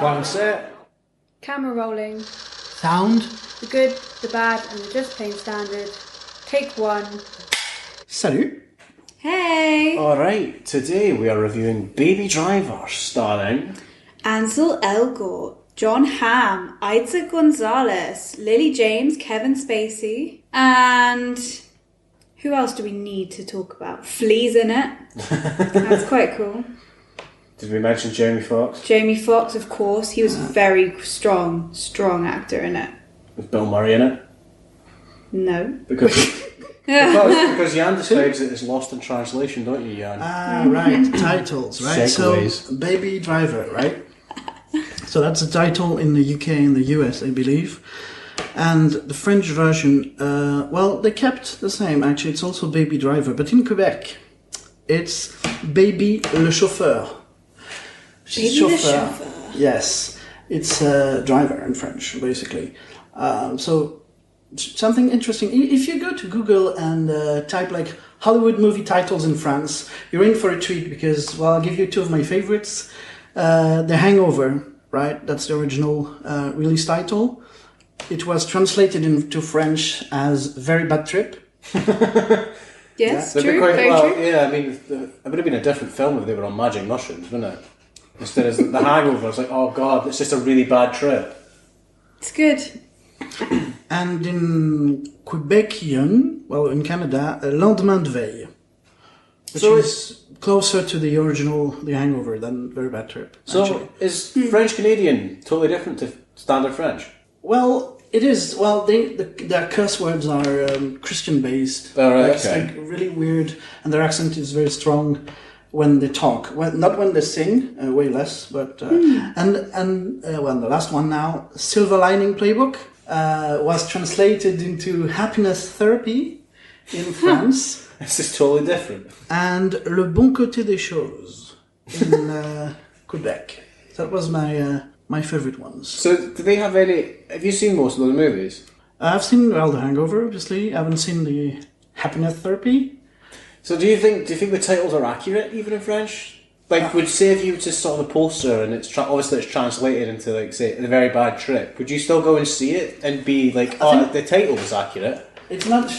One set. Camera rolling. Sound. The good, the bad, and the just plain standard. Take one. Salut. Hey! Alright, today we are reviewing Baby Driver, starring Ansel Elgort, John Hamm, Itza Gonzalez, Lily James, Kevin Spacey, and who else do we need to talk about? Flea's in it. That's quite cool. Did we mention Jamie Foxx? Jamie Foxx, of course. He was a very strong actor in it. Was Bill Murray in it? No. Because Yann describes it as lost in translation, don't you, Yann? Ah, right. Titles, right? Segues. So, Baby Driver, right? So that's the title in the UK and the US, I believe. And the French version, well, they kept the same, actually. It's also Baby Driver, but in Quebec, it's Baby le Chauffeur. Baby the Chauffeur. Yes. It's driver in French, basically. So, something interesting. If you go to Google and type like Hollywood movie titles in France, you're in for a treat because, well, I'll give you two of my favorites. The Hangover, right? That's the original release title. It was translated into French as Very Bad Trip. Yes, yeah. true, Very true. Yeah, I mean, it would have been a different film if they were on magic mushrooms, wouldn't it? Instead of The Hangover, it's like, oh god, it's just a really bad trip. It's good. And in Quebecian, well, in Canada, Lendemain de Veille, which is closer to the original The Hangover than Very Bad Trip. So, actually. is French-Canadian totally different to standard French? Well, it is. Well, their curse words are Christian-based. Oh, right, It's okay. like really weird, and their accent is very strong when they talk. Well, not when they sing, way less. But well, the last one now, Silver Lining Playbook, was translated into Happiness Therapy in France. This is totally different. And Le Bon Côté des Choses in Quebec. That was my favorite ones. So, do they have any... Have you seen most of those movies? I've seen The Hangover, obviously. I haven't seen the Happiness Therapy. So, do you think the titles are accurate, even in French? Like, would say if you just saw the poster and obviously it's translated into, like, say, The Very Bad Trip, would you still go and see it and be like, the title was accurate? It's not...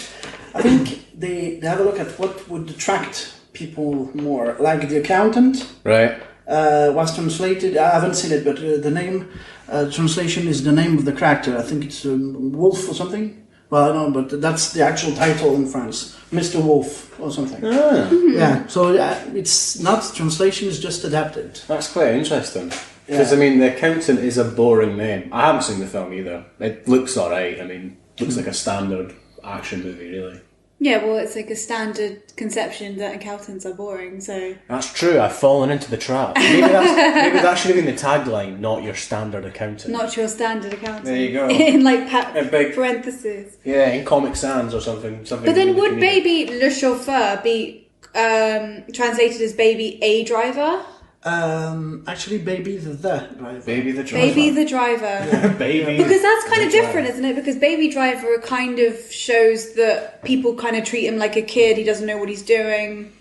I think they have a look at what would attract people more. Like The Accountant. Right. Was translated. I haven't seen it, but the name translation is the name of the character. I think it's Wolf or something. Well, I don't know, but that's the actual title in France, Mr. Wolf or something. Ah. Yeah. So it's not translation; it's just adapted. That's quite interesting. Because I mean, The Accountant is a boring name. I haven't seen the film either. It looks alright. I mean, looks like a standard action movie, really. Yeah, well, it's like a standard conception that accountants are boring, so... That's true, I've fallen into the trap. Maybe that should have been the tagline, not your standard accountant. Not your standard accountant. There you go. In like big parentheses. Yeah, in Comic Sans or something. But then would Baby Le Chauffeur be translated as Baby A Driver? Actually, Baby the Driver. Baby the Driver. Baby the Driver. Yeah, Baby. Because that's kind of different, isn't it? Because Baby Driver kind of shows that people kind of treat him like a kid. He doesn't know what he's doing.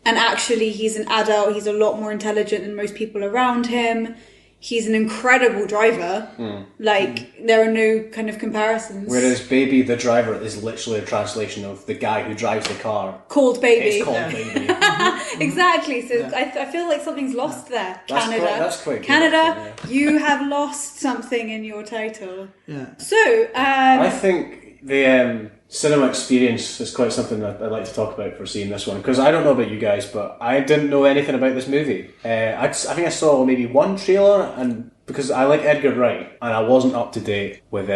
And actually, he's an adult. He's a lot more intelligent than most people around him. He's an incredible driver. There are no kind of comparisons. Whereas Baby the Driver is literally a translation of the guy who drives the car. Called Baby. It's called Baby. Exactly. So I feel like something's lost there. Canada. That's quite good, Canada, actually, you have lost something in your title. Yeah. So, I think the cinema experience is quite something that I'd like to talk about for seeing this one, because I don't know about you guys, but I didn't know anything about this movie. I think I saw maybe one trailer, and because I like Edgar Wright and I wasn't up to date with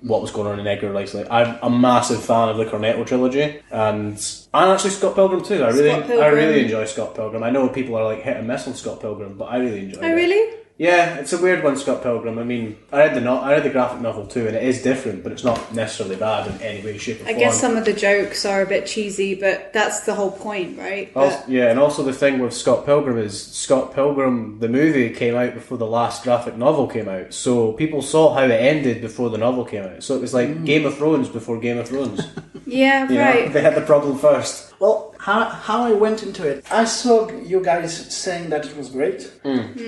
what was going on in Edgar Wright's life. I'm a massive fan of the Cornetto trilogy, and actually Scott Pilgrim too. I really enjoy Scott Pilgrim. I know people are like hit and miss on Scott Pilgrim, but I really enjoy it. Oh really? Yeah, it's a weird one, Scott Pilgrim. I mean, I read the graphic novel too, and it is different, but it's not necessarily bad in any way, shape, or form. I guess some of the jokes are a bit cheesy, but that's the whole point, right? Yeah, and also the thing with Scott Pilgrim is Scott Pilgrim, the movie, came out before the last graphic novel came out, so people saw how it ended before the novel came out. So it was like Game of Thrones before Game of Thrones. Yeah, right. They had the problem first. Well, how I went into it. I saw you guys saying that it was great,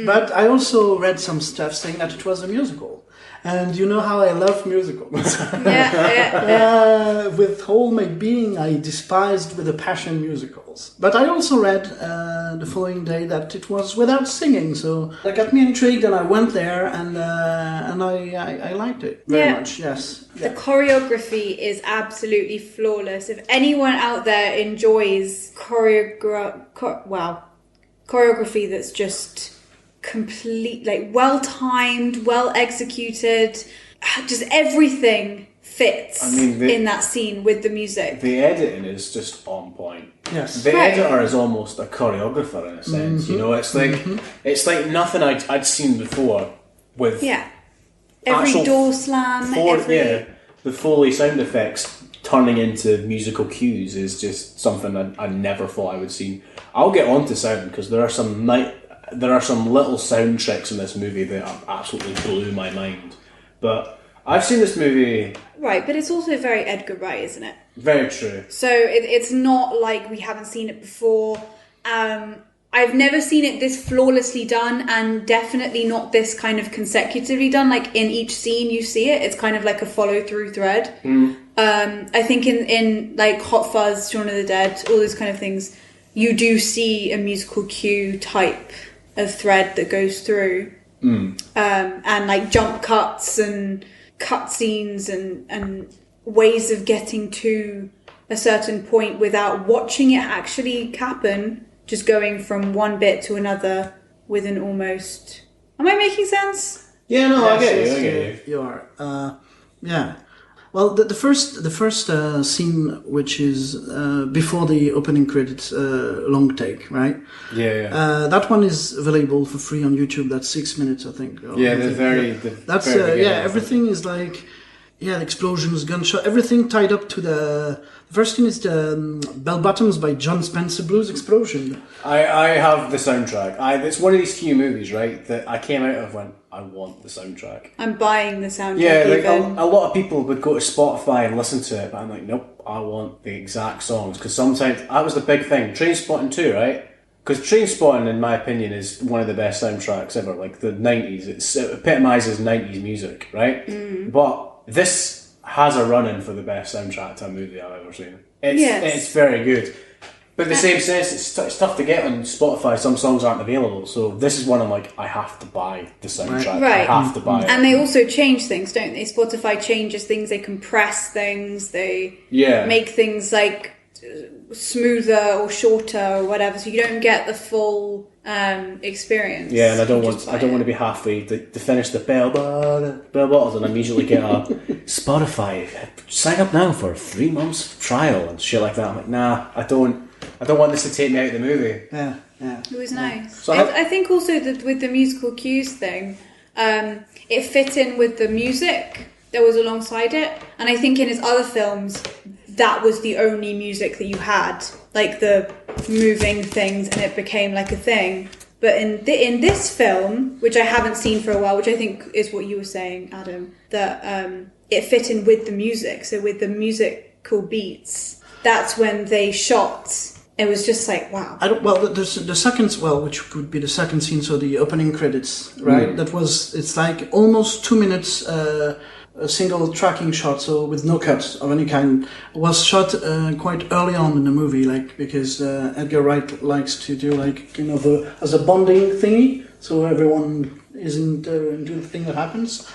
but I also read some stuff saying that it was a musical. And you know how I love musicals. With all my being, I despised with a passion musicals. But I also read the following day that it was without singing, so that got me intrigued, and I went there, and I liked it very much. Yes, the choreography is absolutely flawless. If anyone out there enjoys choreography that's just complete, like well-timed, well-executed, just everything fits in that scene with the music. The editing is just on point. Yes. The editor is almost a choreographer in a sense, you know, it's like nothing I'd seen before with every door slam, the Foley sound effects turning into musical cues is just something I never thought I would see. I'll get on to sound because there are some little sound tricks in this movie that absolutely blew my mind. But I've seen this movie... Right, but it's also very Edgar Wright, isn't it? Very true. So it's not like we haven't seen it before. I've never seen it this flawlessly done, and definitely not this kind of consecutively done. Like in each scene you see it, it's kind of like a follow-through thread. I think in like Hot Fuzz, Shaun of the Dead, all those kind of things, you do see a musical cue type of thread that goes through, and like jump cuts and cut scenes and ways of getting to a certain point without watching it actually happen, just going from one bit to another with an almost... Am I making sense? Yeah, no, Yes, I get you. You are. Yeah. Well, the first scene, which is before the opening credits, long take, right? Yeah. That one is available for free on YouTube. That's 6 minutes, I think. That's everything is like, the explosions, gunshot, everything tied up to the first scene is the Bell Bottoms by John Spencer Blues Explosion. I have the soundtrack. It's one of these few movies, right, that I came out of when I want the soundtrack. I'm buying the soundtrack. Yeah, like a lot of people would go to Spotify and listen to it, but I'm like, nope, I want the exact songs. Because sometimes, that was the big thing. Trainspotting too, right? Because Trainspotting, in my opinion, is one of the best soundtracks ever. Like the 90s, it epitomises 90s music, right? But this has a run-in for the best soundtrack to a movie I've ever seen. It's very good. But in the same sense, it's tough to get on Spotify. Some songs aren't available. So this is one I'm like, I have to buy the soundtrack. Right. I have to buy it. And they also change things, don't they? Spotify changes things. They compress things. They make things like smoother or shorter or whatever. So you don't get the full experience. Yeah, and I don't want to be halfway to finish the bell bottles and immediately get a Spotify. Sign up now for a 3 months trial and shit like that. I'm like, nah, I don't want this to take me out of the movie. Yeah. It was nice. So I think also that with the musical cues thing, it fit in with the music that was alongside it. And I think in his other films, that was the only music that you had, like the moving things, and it became like a thing. But in this film, which I haven't seen for a while, which I think is what you were saying, Adam, that it fit in with the music. So with the musical beats, that's when they shot. It was just like, wow. The second, which would be the second scene, so the opening credits, right? It's like almost 2 minutes, a single tracking shot, so with no cuts of any kind. It was shot quite early on in the movie, like, because Edgar Wright likes to do like, as a bonding thingy, so everyone is into the thing that happens.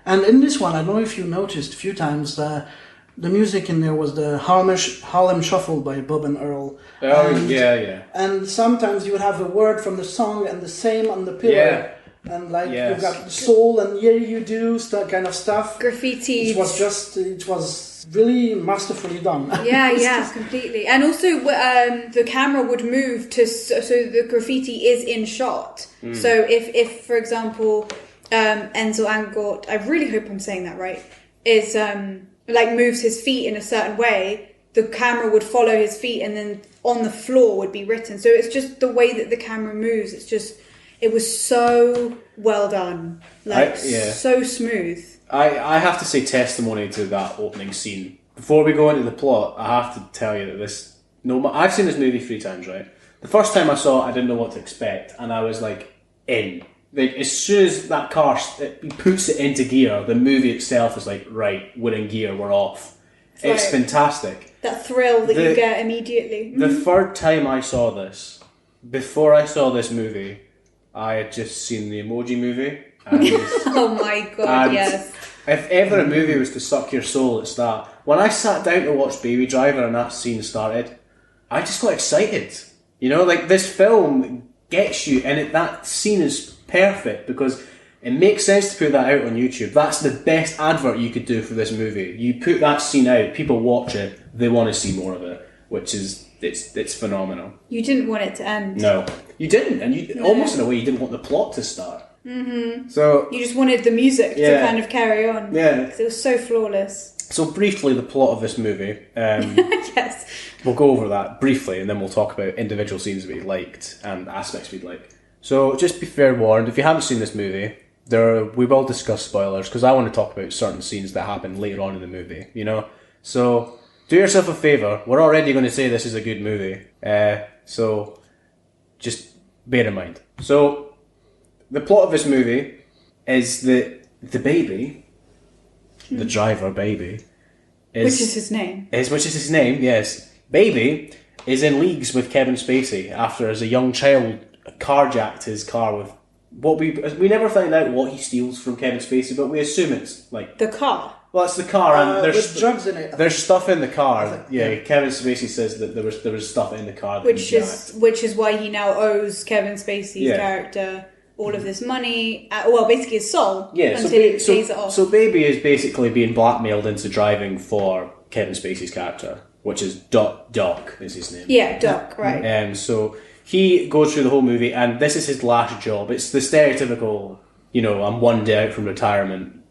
And in this one, I don't know if you noticed a few times, the music in there was the Harlem Shuffle by Bob and Earl. And sometimes you would have a word from the song and the same on the pillar. Yeah. And like you've got the soul and you do kind of stuff. Graffiti. It was really masterfully done. Yeah, completely. And also the camera would move so the graffiti is in shot. So if for example Enzo Angort, I really hope I'm saying that right, is like moves his feet in a certain way, the camera would follow his feet and then on the floor would be written. So it's just the way that the camera moves. It was so well done, so smooth. I have to say testimony to that opening scene. Before we go into the plot, I have to tell you that no, I've seen this movie 3 times, right? The first time I saw it, I didn't know what to expect, and I was like, in. Like, as soon as that car he puts it into gear, the movie itself is like, right, we're in gear, we're off. It's fantastic. That thrill that you get immediately. The third time I saw this, before I saw this movie, I had just seen the Emoji Movie. And, oh my god, yes. If ever a movie was to suck your soul, it's that. When I sat down to watch Baby Driver and that scene started, I just got excited. You know, like, this film gets you, and that scene is perfect because it makes sense to put that out on YouTube. That's the best advert you could do for this movie. You put that scene out, people watch it, they want to see more of it, which is, it's phenomenal. You didn't want it to end. No, you didn't, and almost in a way you didn't want the plot to start. Mm-hmm. So you just wanted the music to kind of carry on. Yeah, because it was so flawless. So briefly, the plot of this movie. Yes. We'll go over that briefly, and then we'll talk about individual scenes we liked and aspects we'd like. So just be fair warned, if you haven't seen this movie, we will discuss spoilers, because I want to talk about certain scenes that happen later on in the movie, you know? So do yourself a favour, we're already going to say this is a good movie, so just bear in mind. So the plot of this movie is that the baby, the driver baby, which is his name. Which is his name, yes. Baby is in leagues with Kevin Spacey after, as a young child, carjacked his car with what we never find out what he steals from Kevin Spacey, but we assume it's like the car. Well, it's the car, and there's drugs in it. There's stuff in the car. Kevin Spacey says that there was stuff in the car, that which is why he now owes Kevin Spacey's character all of this money. Basically his soul. Yeah, until he pays it off. So Baby is basically being blackmailed into driving for Kevin Spacey's character, which is Doc is his name. Yeah, Doc, right. And so he goes through the whole movie, and this is his last job. It's the stereotypical, I'm one day out from retirement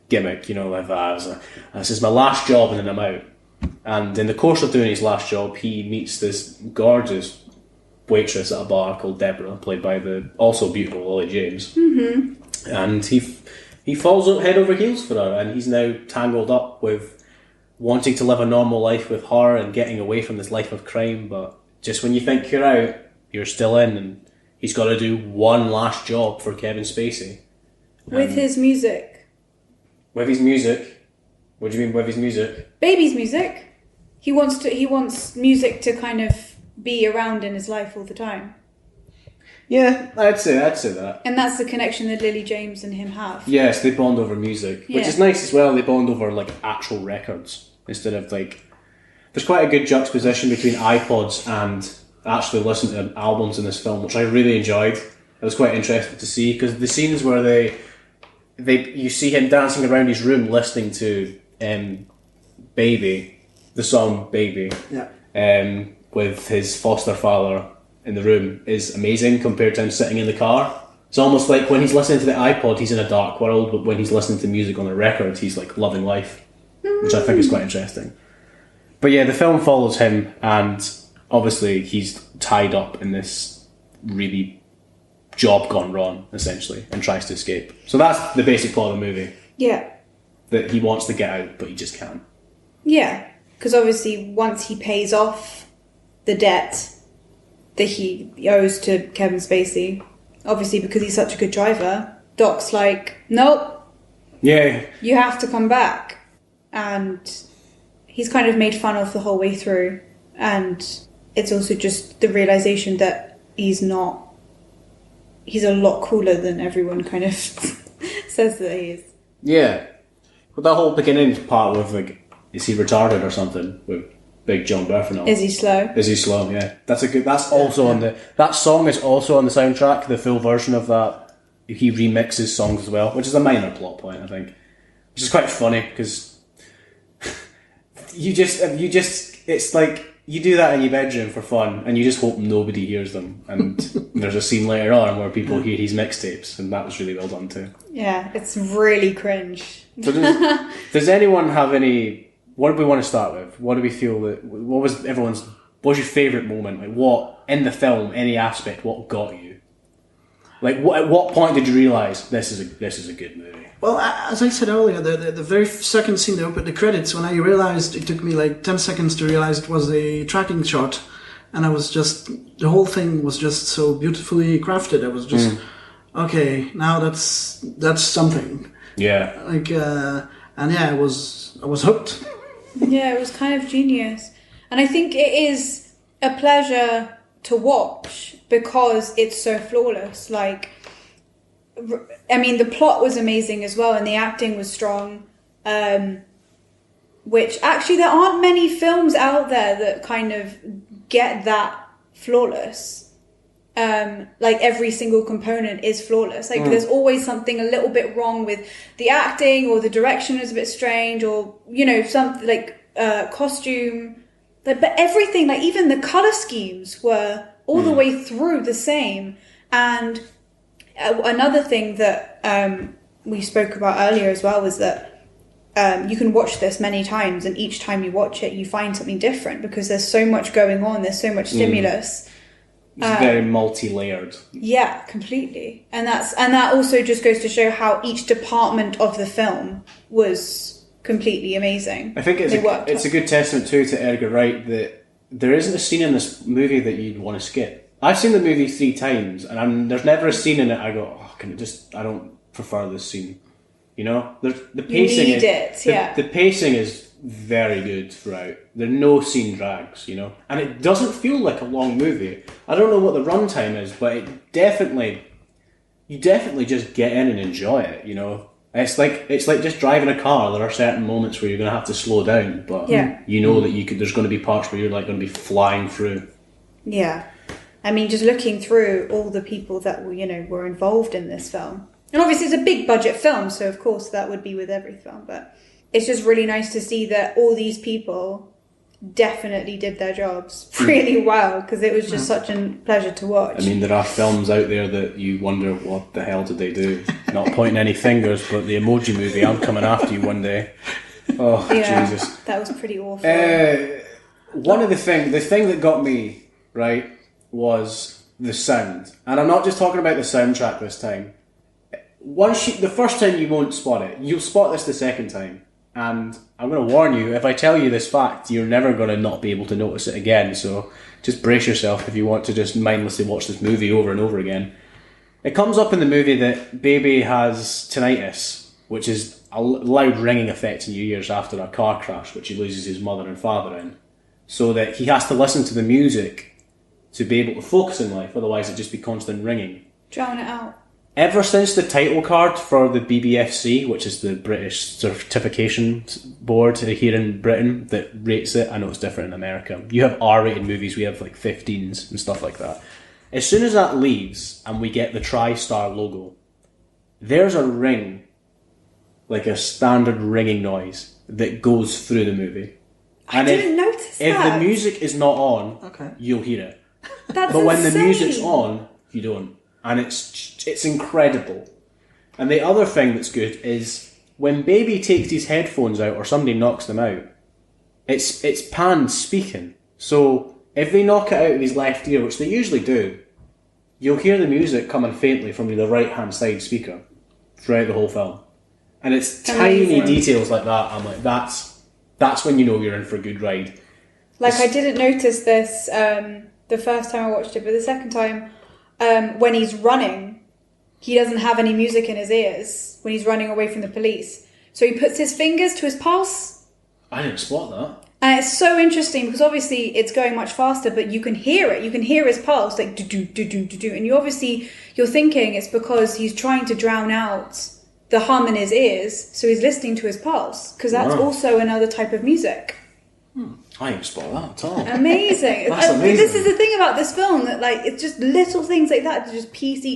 gimmick, like that. This is my last job, and then I'm out. And in the course of doing his last job, he meets this gorgeous waitress at a bar called Deborah, played by the also beautiful Lily James. Mm-hmm. And he falls head over heels for her, and he's now tangled up with wanting to live a normal life with her and getting away from this life of crime, but just when you think you're out, you're still in, and he's got to do one last job for Kevin Spacey. With his music. With his music? What do you mean with his music? Baby's music. He wants music to kind of be around in his life all the time. Yeah, I'd say that. And that's the connection that Lily James and him have. Yes, they bond over music, which is nice as well. They bond over actual records instead of There's quite a good juxtaposition between iPods and actually listening to albums in this film, which I really enjoyed. It was quite interesting to see, because the scenes where you see him dancing around his room listening to Baby, the song Baby, with his foster father in the room is amazing compared to him sitting in the car. It's almost like when he's listening to the iPod, he's in a dark world, but when he's listening to music on a record, he's loving life, which I think is quite interesting. But yeah, the film follows him, and obviously he's tied up in this really job gone wrong, essentially, and tries to escape. So that's the basic plot of the movie. Yeah. That he wants to get out, but he just can't. Yeah, because obviously once he pays off the debt that he owes to Kevin Spacey, obviously because he's such a good driver, Doc's like, nope. Yeah. You have to come back. And he's kind of made fun of the whole way through, and it's also just the realization that he's a lot cooler than everyone kind of says that he is. Yeah. But that whole beginning part with is he retarded or something with Big John Bernthal? Is he slow? Is he slow? Yeah. That's also on that song is also on the soundtrack, the full version of that. He remixes songs as well, which is a minor plot point, I think. Which is quite funny, because you just it's like you do that in your bedroom for fun, and you just hope nobody hears them. And there's a scene later on where people hear his mixtapes, and that was really well done too. Yeah, it's really cringe. So does anyone have any? What do we want to start with? What do we feel that? What was your favourite moment? What in the film, any aspect, what got you? At what point did you realise this is a good movie? Well, as I said earlier, the very second scene they opened the credits, when I realized, it took me like 10 seconds to realize it was a tracking shot, and I was just, the whole thing was just so beautifully crafted. I was just, okay, now that's something. Yeah. Like, and yeah, I was hooked. Yeah, it was kind of genius. And I think it is a pleasure to watch because it's so flawless. Like, I mean, the plot was amazing as well, and the acting was strong. Which actually, there aren't many films out there that kind of get that flawless. Like every single component is flawless. Like there's always something a little bit wrong with the acting, or the direction is a bit strange, or something like costume. But everything, like even the color schemes, were all the way through the same. And another thing that we spoke about earlier as well was that you can watch this many times, and each time you watch it, you find something different because there's so much going on. There's so much stimulus. It's very multi-layered. Yeah, completely. And that also just goes to show how each department of the film was completely amazing. I think it's a good testament too to Edgar Wright that there isn't a scene in this movie that you'd want to skip. I've seen the movie 3 times, and there's never a scene in it I go, I don't prefer this scene. The pacing you need it. The pacing is very good throughout. There are no scene drags, and it doesn't feel like a long movie. I don't know what the runtime is, but you definitely just get in and enjoy it. It's like just driving a car. There are certain moments where you're going to have to slow down, but that there's going to be parts where you're like going to be flying through. Yeah, I mean, just looking through all the people that were involved in this film, and obviously it's a big budget film, so of course that would be with every film, but it's just really nice to see that all these people definitely did their jobs really well, because it was just such a pleasure to watch. I mean, there are films out there that you wonder what the hell did they do. Not pointing any fingers, but the Emoji Movie, I'm coming after you one day. Oh, yeah, Jesus. That was pretty awful. The thing that got me, right, was the sound. And I'm not just talking about the soundtrack this time. The first time you won't spot it. You'll spot this the second time. And I'm going to warn you, if I tell you this fact, you're never going to not be able to notice it again. So just brace yourself if you want to just mindlessly watch this movie over and over again. It comes up in the movie that Baby has tinnitus, which is a loud ringing effect in your ears after a car crash, which he loses his mother and father in. So that he has to listen to the music to be able to focus in life, otherwise it'd just be constant ringing. Drown it out. Ever since the title card for the BBFC, which is the British Certification Board here in Britain that rates it, I know it's different in America. You have R-rated movies, we have like 15s and stuff like that. As soon as that leaves and we get the TriStar logo, there's a ring, like a standard ringing noise that goes through the movie. I didn't notice that. If the music is not on, you'll hear it. That's but when insane. the music's on, you don't. And it's incredible. And the other thing that's good is when Baby takes his headphones out or somebody knocks them out, it's Pan speaking. So if they knock it out of his left ear, which they usually do, you'll hear the music coming faintly from the right-hand side speaker throughout the whole film. And it's tiny details like that. I'm like, that's when you know you're in for a good ride. Like, I didn't notice this the first time I watched it, but the second time, when he's running, he doesn't have any music in his ears when he's running away from the police. So he puts his fingers to his pulse. I didn't spot that. And it's so interesting because obviously it's going much faster, but you can hear it. You can hear his pulse, like do do do do do. And you're thinking it's because he's trying to drown out the hum in his ears, so he's listening to his pulse, because that's also another type of music. I didn't spot that at all. Amazing. That's amazing. This is the thing about this film, that like it's just little things like that to just piece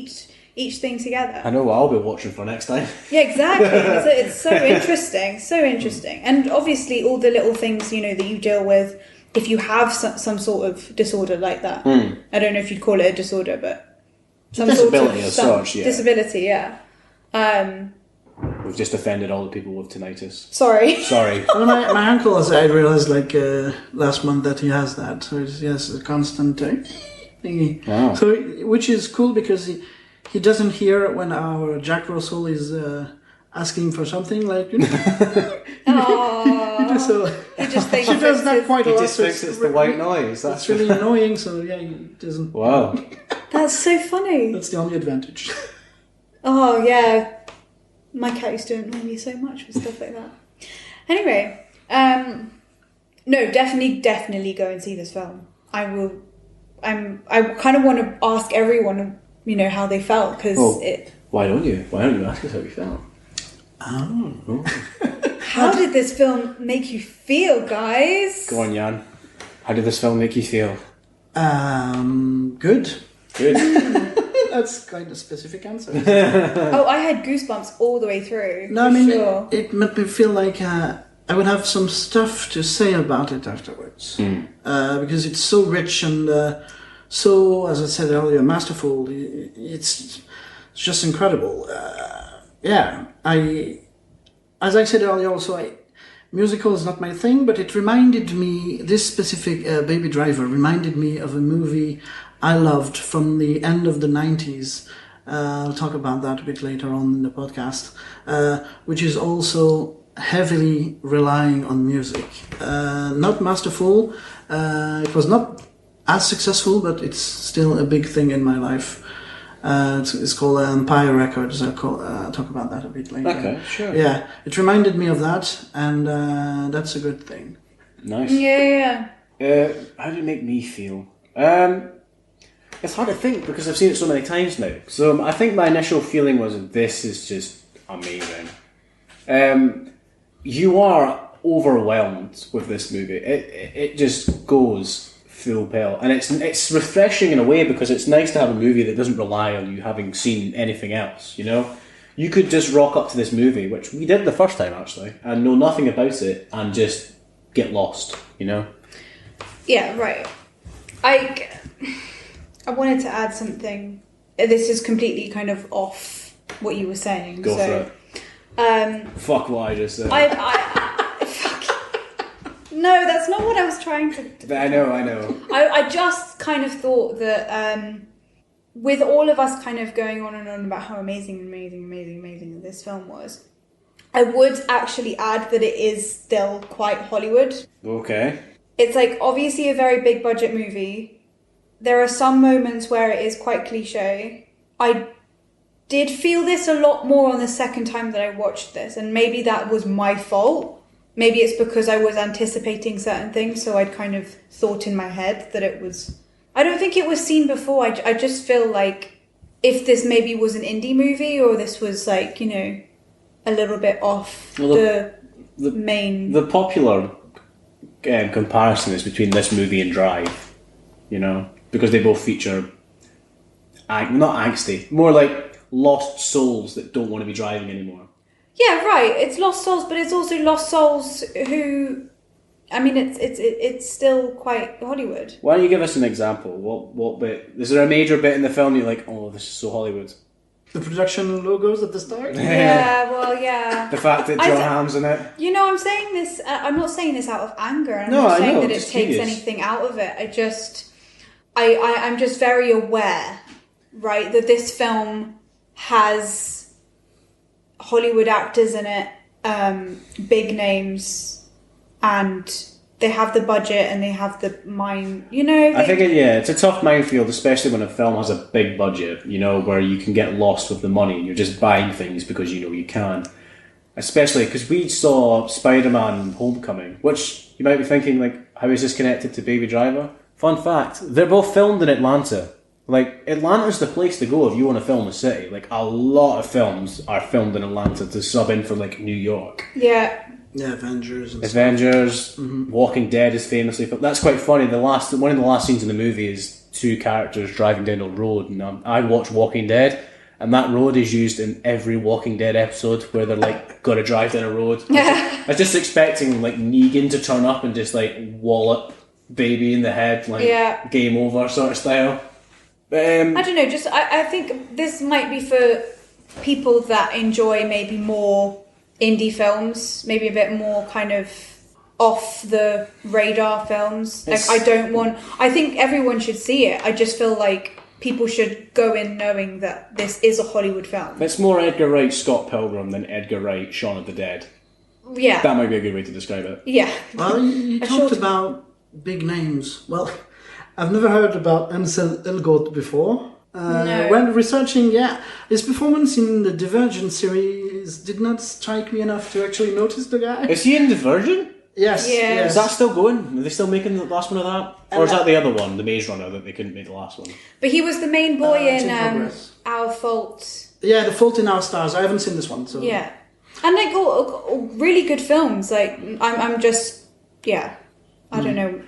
each thing together. I know what I'll be watching for next time. Yeah, exactly. It's so interesting, so interesting. And obviously all the little things, that you deal with if you have some sort of disorder like that. I don't know if you'd call it a disorder, but some disability as such, yeah. Disability, yeah. We've just offended all the people with tinnitus. Sorry. Well, my uncle, as I realized last month, that he has that. So he has a constant thingy. Wow. So, which is cool because he doesn't hear when our Jack Russell is asking for something like, Oh, so he just thinks she does that quite a He lot. just thinks it's the white noise. That's really annoying. So yeah, he doesn't. Wow. That's so funny. That's the only advantage. Oh yeah, my cat used to annoy me so much with stuff like that. Anyway, no, definitely go and see this film. I will. I kind of want to ask everyone, how they felt because Why don't you? Why don't you ask us how we felt? Oh. How did this film make you feel, guys? Go on, Yann. How did this film make you feel? Good. Good. That's quite a specific answer. Oh, I had goosebumps all the way through. No, I mean, sure. it made me feel like I would have some stuff to say about it afterwards. Because it's so rich and so, as I said earlier, masterful. It's just incredible. As I said earlier also, musical is not my thing, but it reminded me, this specific Baby Driver reminded me of a movie I loved from the end of the 90s. I'll talk about that a bit later on in the podcast, which is also heavily relying on music. Not masterful, it was not as successful, but it's still a big thing in my life. It's called Empire Records. I'll talk about that a bit later. Okay, sure. Yeah, it reminded me of that, and that's a good thing. Nice. Yeah. How did it make me feel? It's hard to think because I've seen it so many times now. So I think my initial feeling was, this is just amazing. You are overwhelmed with this movie. It just goes full pelt, and it's refreshing in a way because it's nice to have a movie that doesn't rely on you having seen anything else. You could just rock up to this movie, which we did the first time actually, and know nothing about it and just get lost. Yeah, right. I wanted to add something. This is completely kind of off what you were saying. Go for it. Fuck what I just said. No, that's not what I was trying to. I know. I just kind of thought that with all of us kind of going on and on about how amazing this film was, I would actually add that it is still quite Hollywood. Okay. It's like obviously a very big budget movie. There are some moments where it is quite cliche. I did feel this a lot more on the second time that I watched this, and maybe that was my fault. Maybe it's because I was anticipating certain things, so I'd kind of thought in my head that it was... I don't think it was seen before. I just feel like if this maybe was an indie movie, or this was like, a little bit off the main... The popular comparison is between this movie and Drive, because they both feature... not angsty, more like lost souls that don't want to be driving anymore. Yeah, right. It's lost souls, but it's also lost souls who... I mean, it's still quite Hollywood. Why don't you give us an example? What bit? Is there a major bit in the film you're like, oh, this is so Hollywood? The production logos at the start? Yeah, well, yeah. The fact that John Hamm's in it? I'm saying this... I'm not saying this out of anger. I'm No, not I saying know, that it just takes curious. anything out of it. I'm just very aware, right, that this film has Hollywood actors in it, big names, and they have the budget and they have the mind, I think it's a tough minefield, especially when a film has a big budget, where you can get lost with the money and you're just buying things because you can. Especially because we saw Spider-Man Homecoming, which you might be thinking, like, how is this connected to Baby Driver? Fun fact, they're both filmed in Atlanta. Like, Atlanta's the place to go if you want to film a city. Like, a lot of films are filmed in Atlanta to sub in for, like, New York. Yeah. Yeah, Avengers. Walking Dead is famously... That's quite funny. One of the last scenes in the movie is two characters driving down a road. And I watch Walking Dead, and that road is used in every Walking Dead episode where they're, like, got to drive down a road. I was just expecting, like, Negan to turn up and just, like, wallop Baby in the head, like, game over sort of style. I don't know, I think this might be for people that enjoy maybe more indie films, maybe a bit more kind of off the radar films. I think everyone should see it. I just feel like people should go in knowing that this is a Hollywood film. It's more Edgar Wright Scott Pilgrim than Edgar Wright Shaun of the Dead. Yeah. That might be a good way to describe it. Yeah. Well, you talked about big names. Well, I've never heard about Ansel Elgort before. No. When researching, his performance in the Divergent series did not strike me enough to actually notice the guy. Is he in Divergent? Yes. Yeah. Yes. Is that still going? Are they still making the last one of that? Or is that the other one, the Maze Runner, that they couldn't make the last one? But he was the main boy it's in in progress. Our Fault. Yeah, The Fault in Our Stars. I haven't seen this one, so Yeah. And like all really good films. Like I'm just I don't know.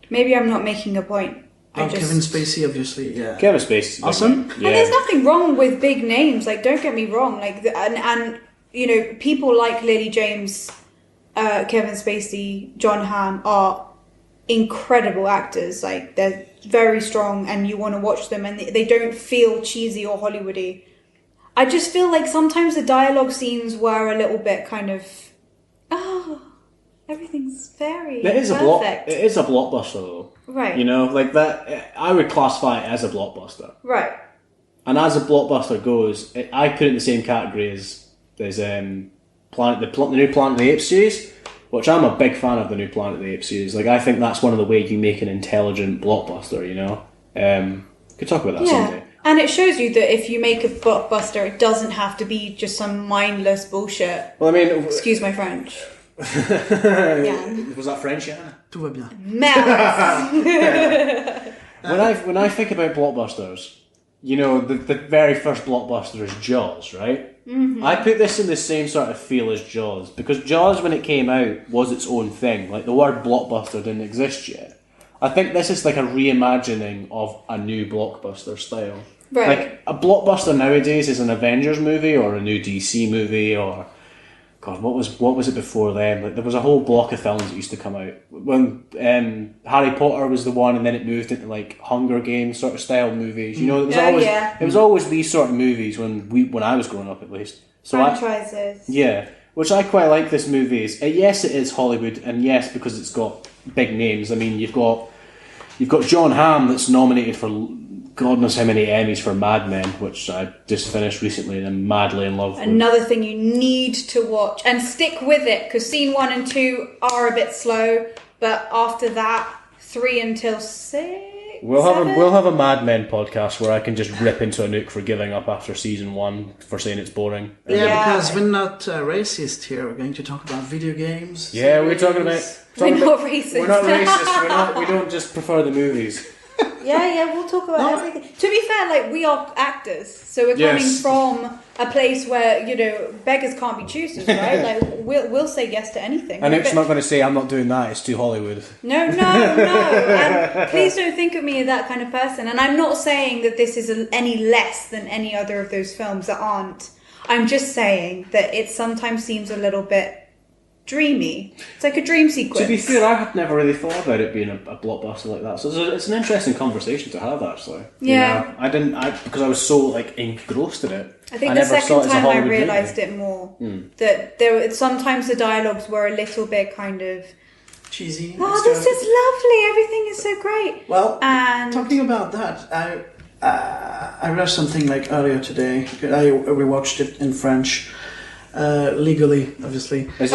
Maybe I'm not making a point. Kevin Spacey, obviously. Yeah. Kevin Spacey. Awesome. Yeah. And there's nothing wrong with big names. Like, don't get me wrong. Like, and you know, people like Lily James, Kevin Spacey, John Hamm are incredible actors. Like, they're very strong, and you want to watch them, and they don't feel cheesy or Hollywoody. I just feel like sometimes the dialogue scenes were a little bit kind of, everything's very perfect. It is a blockbuster, though. Right. You know, like that. I would classify it as a blockbuster. Right. And as a blockbuster goes, I put it in the same category as the new Planet of the Apes series, which I'm a big fan of the new Planet of the Apes series. Like, I think that's one of the ways you make an intelligent blockbuster. You know, could talk about that someday. And it shows you that if you make a blockbuster, it doesn't have to be just some mindless bullshit. Well, I mean, Excuse my French. Yann. Was that French, Yann? Tout va bien. Mouth. When I think about blockbusters, you know, the very first blockbuster is Jaws, right? Mm-hmm. I put this in the same sort of feel as Jaws, because Jaws, when it came out, was its own thing. Like, the word blockbuster didn't exist yet. I think this is like a reimagining of a new blockbuster style. Right. Like, a blockbuster nowadays is an Avengers movie or a new DC movie or... God, what was it before then? Like, there was a whole block of films that used to come out. When Harry Potter was the one, and then it moved into like Hunger Games sort of style movies. You know, it was always these sort of movies when I was growing up, at least. So Franchises. Which I quite like. This movie is yes, it is Hollywood, and yes, because it's got big names. I mean, you've got John Hamm that's nominated for God knows how many Emmys for Mad Men, which I just finished recently and I'm madly in love with. Another thing you need to watch and stick with it, because scene 1 and 2 are a bit slow, but after that 3 until 6. We'll have a Mad Men podcast where I can just rip into Anouk for giving up after season 1 for saying it's boring. Yeah, because we're not racist here. We're going to talk about video games. Yeah, we're talking about. We're not racist. We're not racist. We don't just prefer the movies. Yeah, we'll talk about everything. To be fair, like, we are actors, so we're coming from a place where, you know, beggars can't be choosers, right? Like, we'll say yes to anything. And Anouk's not going to say, I'm not doing that, it's too Hollywood. No. And please don't think of me as that kind of person. And I'm not saying that this is any less than any other of those films that aren't. I'm just saying that it sometimes seems a little bit dreamy. It's like a dream sequence. To be fair, I had never really thought about it being a blockbuster like that. So it's an interesting conversation to have, actually. Yeah. You know, because I was so like engrossed in it. I think the second time I realised it more. That sometimes the dialogues were a little bit kind of cheesy. Oh, this is lovely. Everything is so great. Well, and talking about that, I read something like earlier today. I rewatched it in French. Legally, obviously. Does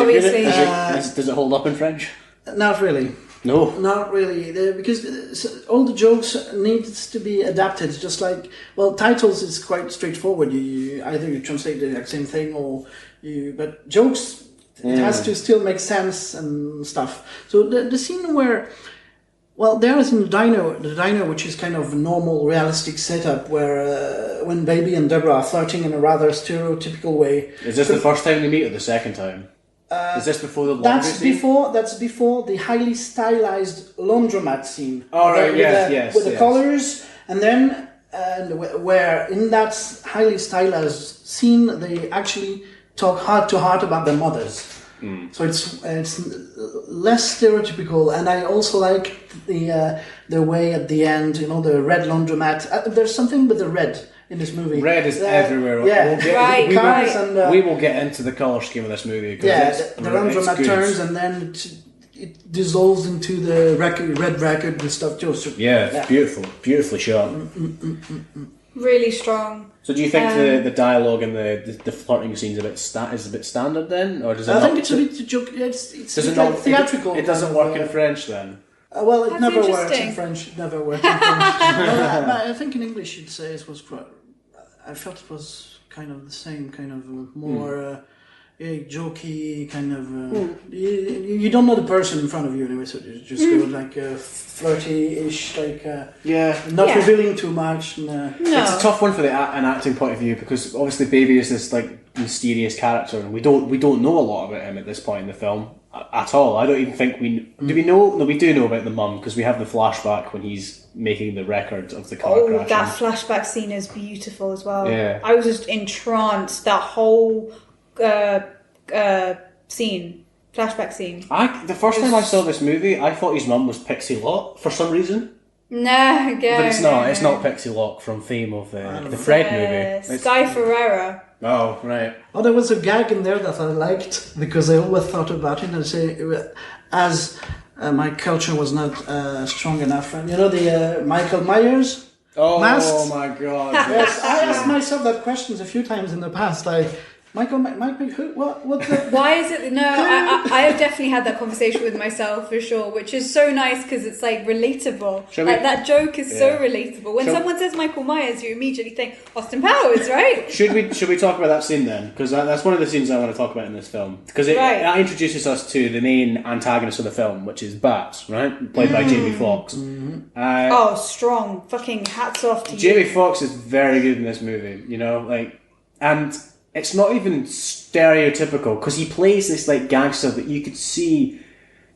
it hold up in French? Not really. No. Not really. Because all the jokes needs to be adapted. Just like, well, titles is quite straightforward. You either you translate the exact same thing but jokes, it has to still make sense and stuff. So the scene where, well, there is in the diner, which is kind of a normal, realistic setup where when Baby and Deborah are flirting in a rather stereotypical way. Is this the first time they meet or the second time? Is this before the laundry scene? That's before the highly stylized laundromat scene. Oh, right, yes. With the colors, and then where in that highly stylized scene, they actually talk heart to heart about their mothers. So it's less stereotypical, and I also like the way at the end, you know, the red laundromat. There's something with the red in this movie. Red is everywhere. Yeah, we will get into the colour scheme of this movie. Yeah, the laundromat turns, and then it dissolves into the red record and stuff too. So, Yeah, beautifully shot. Really strong. So do you think the dialogue and the flirting scenes is a bit standard then, or does it? I think it's a bit joke. It's does it like not theatrical. It doesn't work in French then. Well, it That's never works interesting. in French. It never works in French. But I think in English you'd say it was. I felt it was kind of the same, kind of more jokey, kind of. You don't know the person in front of you anyway, so you just go like flirty-ish, like not revealing too much. No. It's a tough one for an acting point of view because obviously Baby is this like mysterious character, and we don't know a lot about him at this point in the film at all. I don't even think do we know? No, we do know about the mum because we have the flashback when he's making the record of the car crash. That flashback scene is beautiful as well. Yeah. I was just entranced. That whole flashback scene. The first time I saw this movie, I thought his mum was Pixie Locke for some reason. No, But it's not. It's not Pixie Locke from Theme of the Fred movie. It's Sky Ferreira. Oh, right. Oh, there was a gag in there that I liked because I always thought about it and say, as my culture was not strong enough. And you know the Michael Myers masks? Oh my god. Yes, I asked myself that questions a few times in the past. Like, Michael, who? What the? Why is it? No, I have definitely had that conversation with myself for sure, which is so nice because it's like relatable. That joke is so relatable. When someone says Michael Myers, you immediately think Austin Powers, right? Should we talk about that scene then? Because that's one of the scenes I want to talk about in this film. Because it introduces us to the main antagonist of the film, which is Bats, right? Played by Jamie Foxx. Mm-hmm. Strong. Fucking hats off to Jamie Foxx is very good in this movie, you know, like, and it's not even stereotypical because he plays this like gangster that you could see.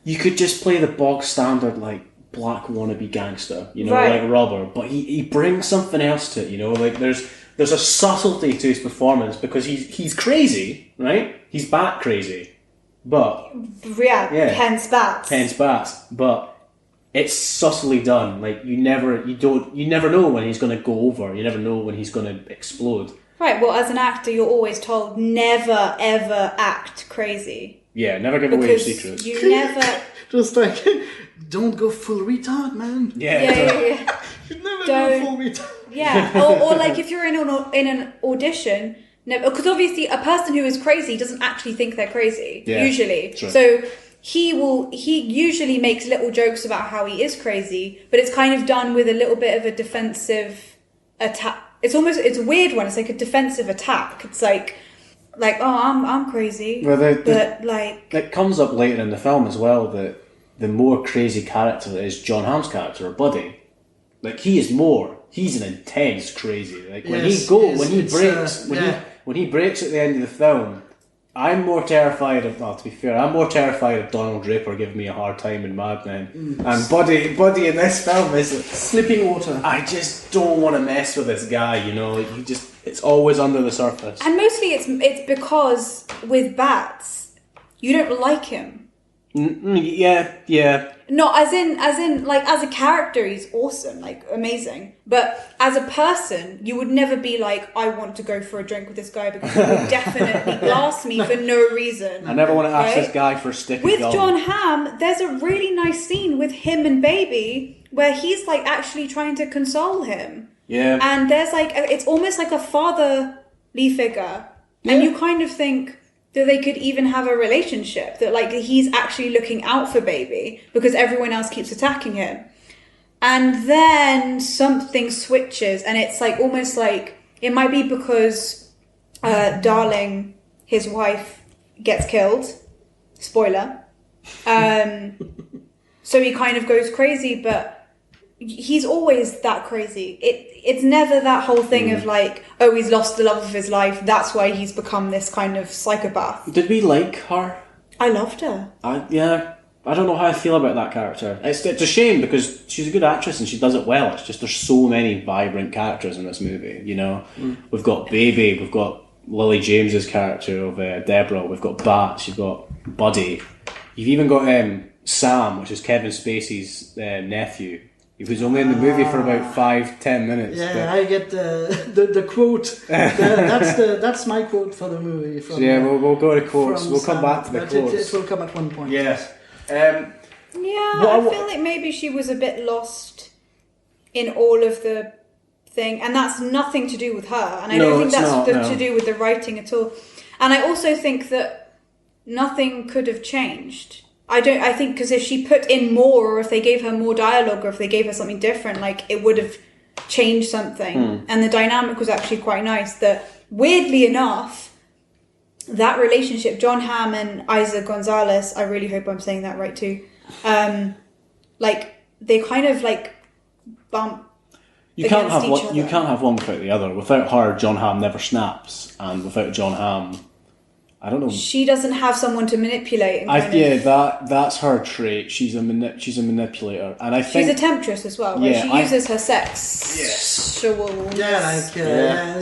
You could just play the bog standard like black wannabe gangster, you know, like robber. But he brings something else to it, you know. Like there's a subtlety to his performance because he's crazy, right? He's bat crazy, but hence Bats. But it's subtly done. Like you never know when he's going to go over. You never know when he's going to explode. Right, well, as an actor, you're always told never, ever act crazy. Yeah, never give away your secrets. You never... Just like, don't go full retard, man. Yeah. You never go full retard. Yeah, or like if you're in an audition, because obviously a person who is crazy doesn't actually think they're crazy, usually. Sure. So he usually makes little jokes about how he is crazy, but it's kind of done with a little bit of a defensive attack. It's a weird one. It's like a defensive attack. It's like I'm crazy. Well, it comes up later in the film as well that the more crazy character is John Hamm's character, or Buddy. Like he's an intense crazy. Like when he breaks at the end of the film, I'm more terrified of. Well, to be fair, I'm more terrified of Donald Draper giving me a hard time in Mad Men. And Buddy in this film is slipping water. I just don't want to mess with this guy. You know, like it's always under the surface. And mostly it's because with Bats, you don't like him. Yeah. Not as in like as a character he's awesome, like amazing. But as a person, you would never be like, I want to go for a drink with this guy because he would definitely blast me for no reason. I never want to ask this guy for a stick. With John Hamm, there's a really nice scene with him and Baby where he's like actually trying to console him. Yeah. And there's like it's almost like a fatherly figure. Yeah. And you kind of think that they could even have a relationship, that like he's actually looking out for Baby because everyone else keeps attacking him. And then something switches and it's like almost like it might be because Darling, his wife, gets killed. Spoiler. So he kind of goes crazy, but he's always that crazy. It's never that whole thing of like, oh, he's lost the love of his life, that's why he's become this kind of psychopath. Did we like her? I loved her. I don't know how I feel about that character. It's a shame because she's a good actress and she does it well. It's just there's so many vibrant characters in this movie, you know. We've got Baby, we've got Lily James's character of Deborah, we've got Bats, you've got Buddy. You've even got Sam, which is Kevin Spacey's nephew. He was only in the movie for about 5-10 minutes. Yeah, but I get the quote. That's my quote for the movie. We'll go to quotes. We'll come back to the quotes. It will come at one point. Yes. I feel like maybe she was a bit lost in all of the thing, and that's nothing to do with her, and I don't think that's to do with the writing at all. And I also think that nothing could have changed. I think because if she put in more, or if they gave her more dialogue, or if they gave her something different, like it would have changed something. And the dynamic was actually quite nice. That weirdly enough, that relationship, John Hamm and Isa Gonzalez, I really hope I'm saying that right too. Like they kind of like bump. You can't have one. You can't have one without the other. Without her, John Hamm never snaps, and without John Hamm, I don't know. She doesn't have someone to manipulate. That's her trait. She's a manipulator, and I think she's a temptress as well. Right? She uses her sex. Yes.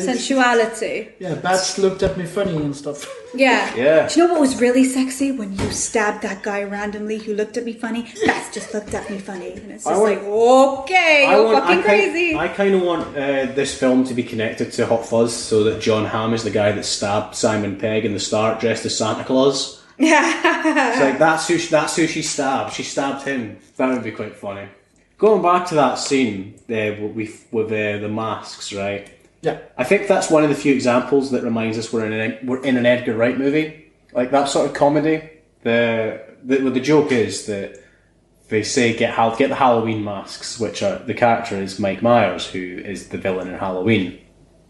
Sensuality. Yeah, Bats looked at me funny and stuff. Yeah. Yeah. Do you know what was really sexy? When you stabbed that guy randomly who looked at me funny. Bats just looked at me funny, and it's just fucking crazy. I kind of want this film to be connected to Hot Fuzz, so that John Hamm is the guy that stabbed Simon Pegg in the start, dressed as Santa Claus. Yeah. It's like that's who she stabbed. She stabbed him. That would be quite funny. Going back to that scene with the masks, right? Yeah. I think that's one of the few examples that reminds us we're in an Edgar Wright movie. Like that sort of comedy. The joke is that they say get the Halloween masks, which are the character is Mike Myers, who is the villain in Halloween,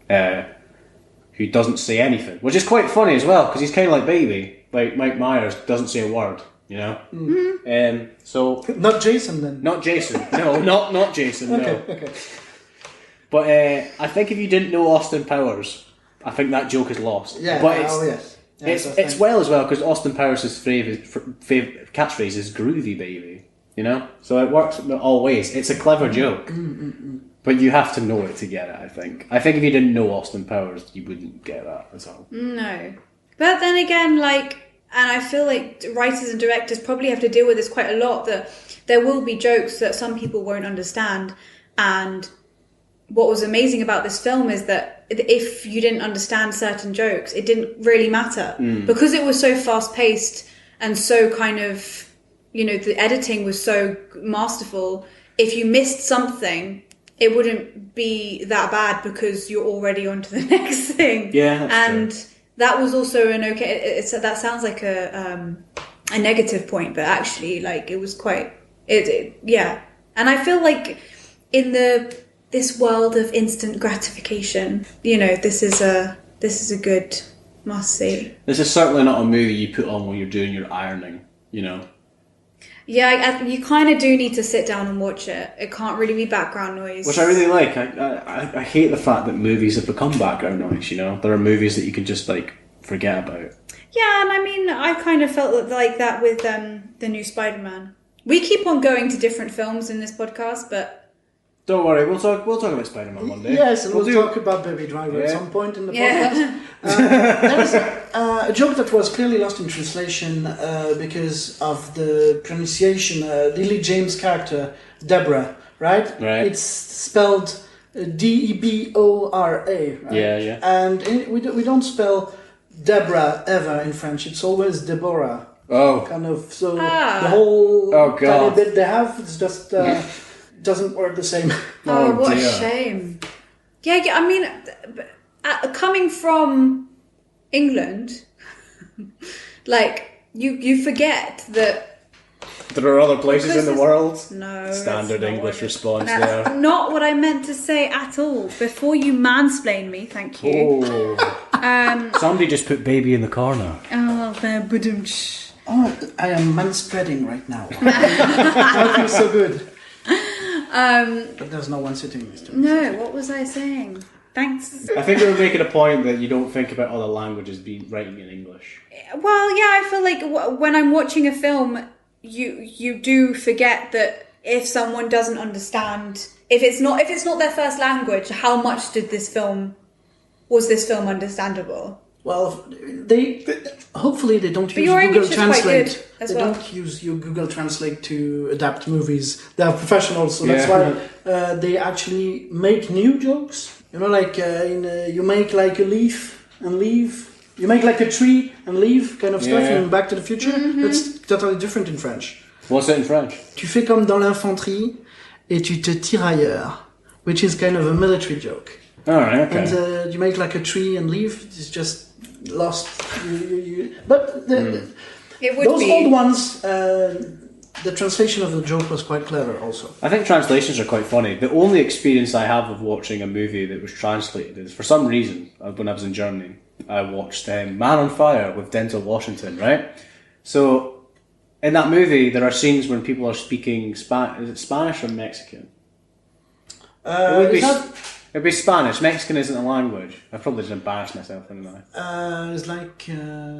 who doesn't say anything, which is quite funny as well because he's kind of like Baby. Like Mike Myers doesn't say a word, you know. Mm-hmm. So not Jason then. Not Jason. No, not Jason. Okay. No. Okay. But I think if you didn't know Austin Powers, I think that joke is lost. Yeah. But yes. Yeah, it's well as well because Austin Powers' favourite catchphrase is "groovy baby," you know. So it works all ways. It's a clever joke, but you have to know it to get it. I think if you didn't know Austin Powers, you wouldn't get that at all. No, but then again, and I feel like writers and directors probably have to deal with this quite a lot. That there will be jokes that some people won't understand, and what was amazing about this film is that if you didn't understand certain jokes, it didn't really matter because it was so fast paced and so kind of, the editing was so masterful. If you missed something, it wouldn't be that bad because you're already on to the next thing. Yeah, that's true. That was also an okay. That sounds like a negative point, but actually, it was quite. Yeah, and I feel like in this world of instant gratification, this is a good must see. This is certainly not a movie you put on when you're doing your ironing, Yeah, you kind of do need to sit down and watch it. It can't really be background noise. Which I really like. I hate the fact that movies have become background noise, There are movies that you can just, forget about. Yeah, and I mean, I kind of felt like that with the new Spider-Man. We keep on going to different films in this podcast, but... Don't worry, we'll talk about Spider-Man one day. Yes, and we'll talk about Baby Driver at some point in the podcast. Yeah. There was a joke that was clearly lost in translation because of the pronunciation. Lily James' character, Deborah, right? Right. It's spelled Debora, right? Yeah. And we don't spell Deborah ever in French. It's always Deborah. Oh. Kind of, so the whole tiny bit they have, it's just... doesn't work the same. Oh, what a shame. Yeah, I mean, coming from England, you forget that... There are other places in the world. No. Standard English response there. That's not what I meant to say at all. Before you mansplain me, thank you. Oh. Somebody just put baby in the corner. Oh, badumch. Oh, I am manspreading right now. I feel so good. But there's no one sitting next to me. No, what was I saying? Thanks. I think we were making a point that you don't think about other languages being writing in English. Well, yeah, I feel like when I'm watching a film, you do forget that if someone doesn't understand, if it's not their first language, how much was this film understandable? Well, they hopefully they don't use Google Translate. They don't use your Google Translate to adapt movies. They are professionals, so that's why they actually make new jokes. You make a leaf and leave. You make like a tree and leaf kind of stuff Yeah. in Back to the Future. That's totally different in French. What's it in French? Tu fais comme dans l'infanterie et tu te tires ailleurs, which is kind of a military joke. Alright, okay. And you make like a tree and leaf. It's just lost. But It would those be. old ones, the translation of the joke was quite clever also. I think translations are quite funny. The only experience I have of watching a movie that was translated is, for some reason, when I was in Germany, I watched Man on Fire with Denzel Washington, right? So, in that movie, there are scenes when people are speaking is it Spanish or Mexican? It'd be Spanish. Mexican isn't a language. I probably just embarrassed myself, didn't I? It's like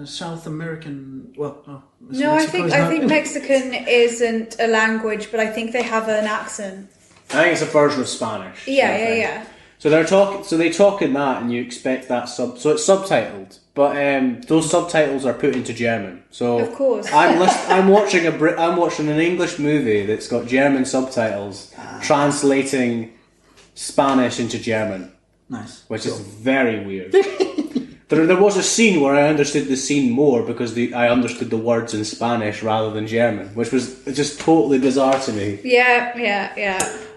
South American. Well, no. No, Mexico is I not- think Mexican isn't a language, but I think they have an accent. I think it's a version of Spanish. Yeah, sort of thing. yeah. So they're talking. So they talk in that, and you expect that So it's subtitled, but those subtitles are put into German. So Of course. I'm watching I'm watching an English movie that's got German subtitles translating Spanish into German, Nice. which is very weird. There was a scene where I understood the scene more because I understood the words in Spanish rather than German, which was just totally bizarre to me. Yeah.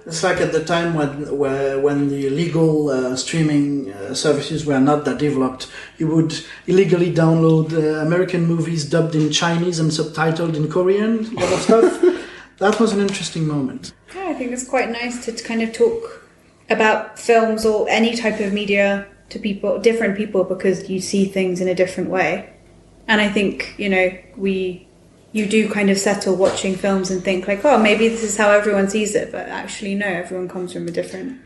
It's like at the time when the legal streaming services were not that developed, you would illegally download American movies dubbed in Chinese and subtitled in Korean, kind of stuff. That was an interesting moment. Yeah, I think it's quite nice to kind of talk about films or any type of media to different people, because you see things in a different way. And I think, you do kind of settle watching films and think like, oh, maybe this is how everyone sees it, but actually no, everyone comes from a different...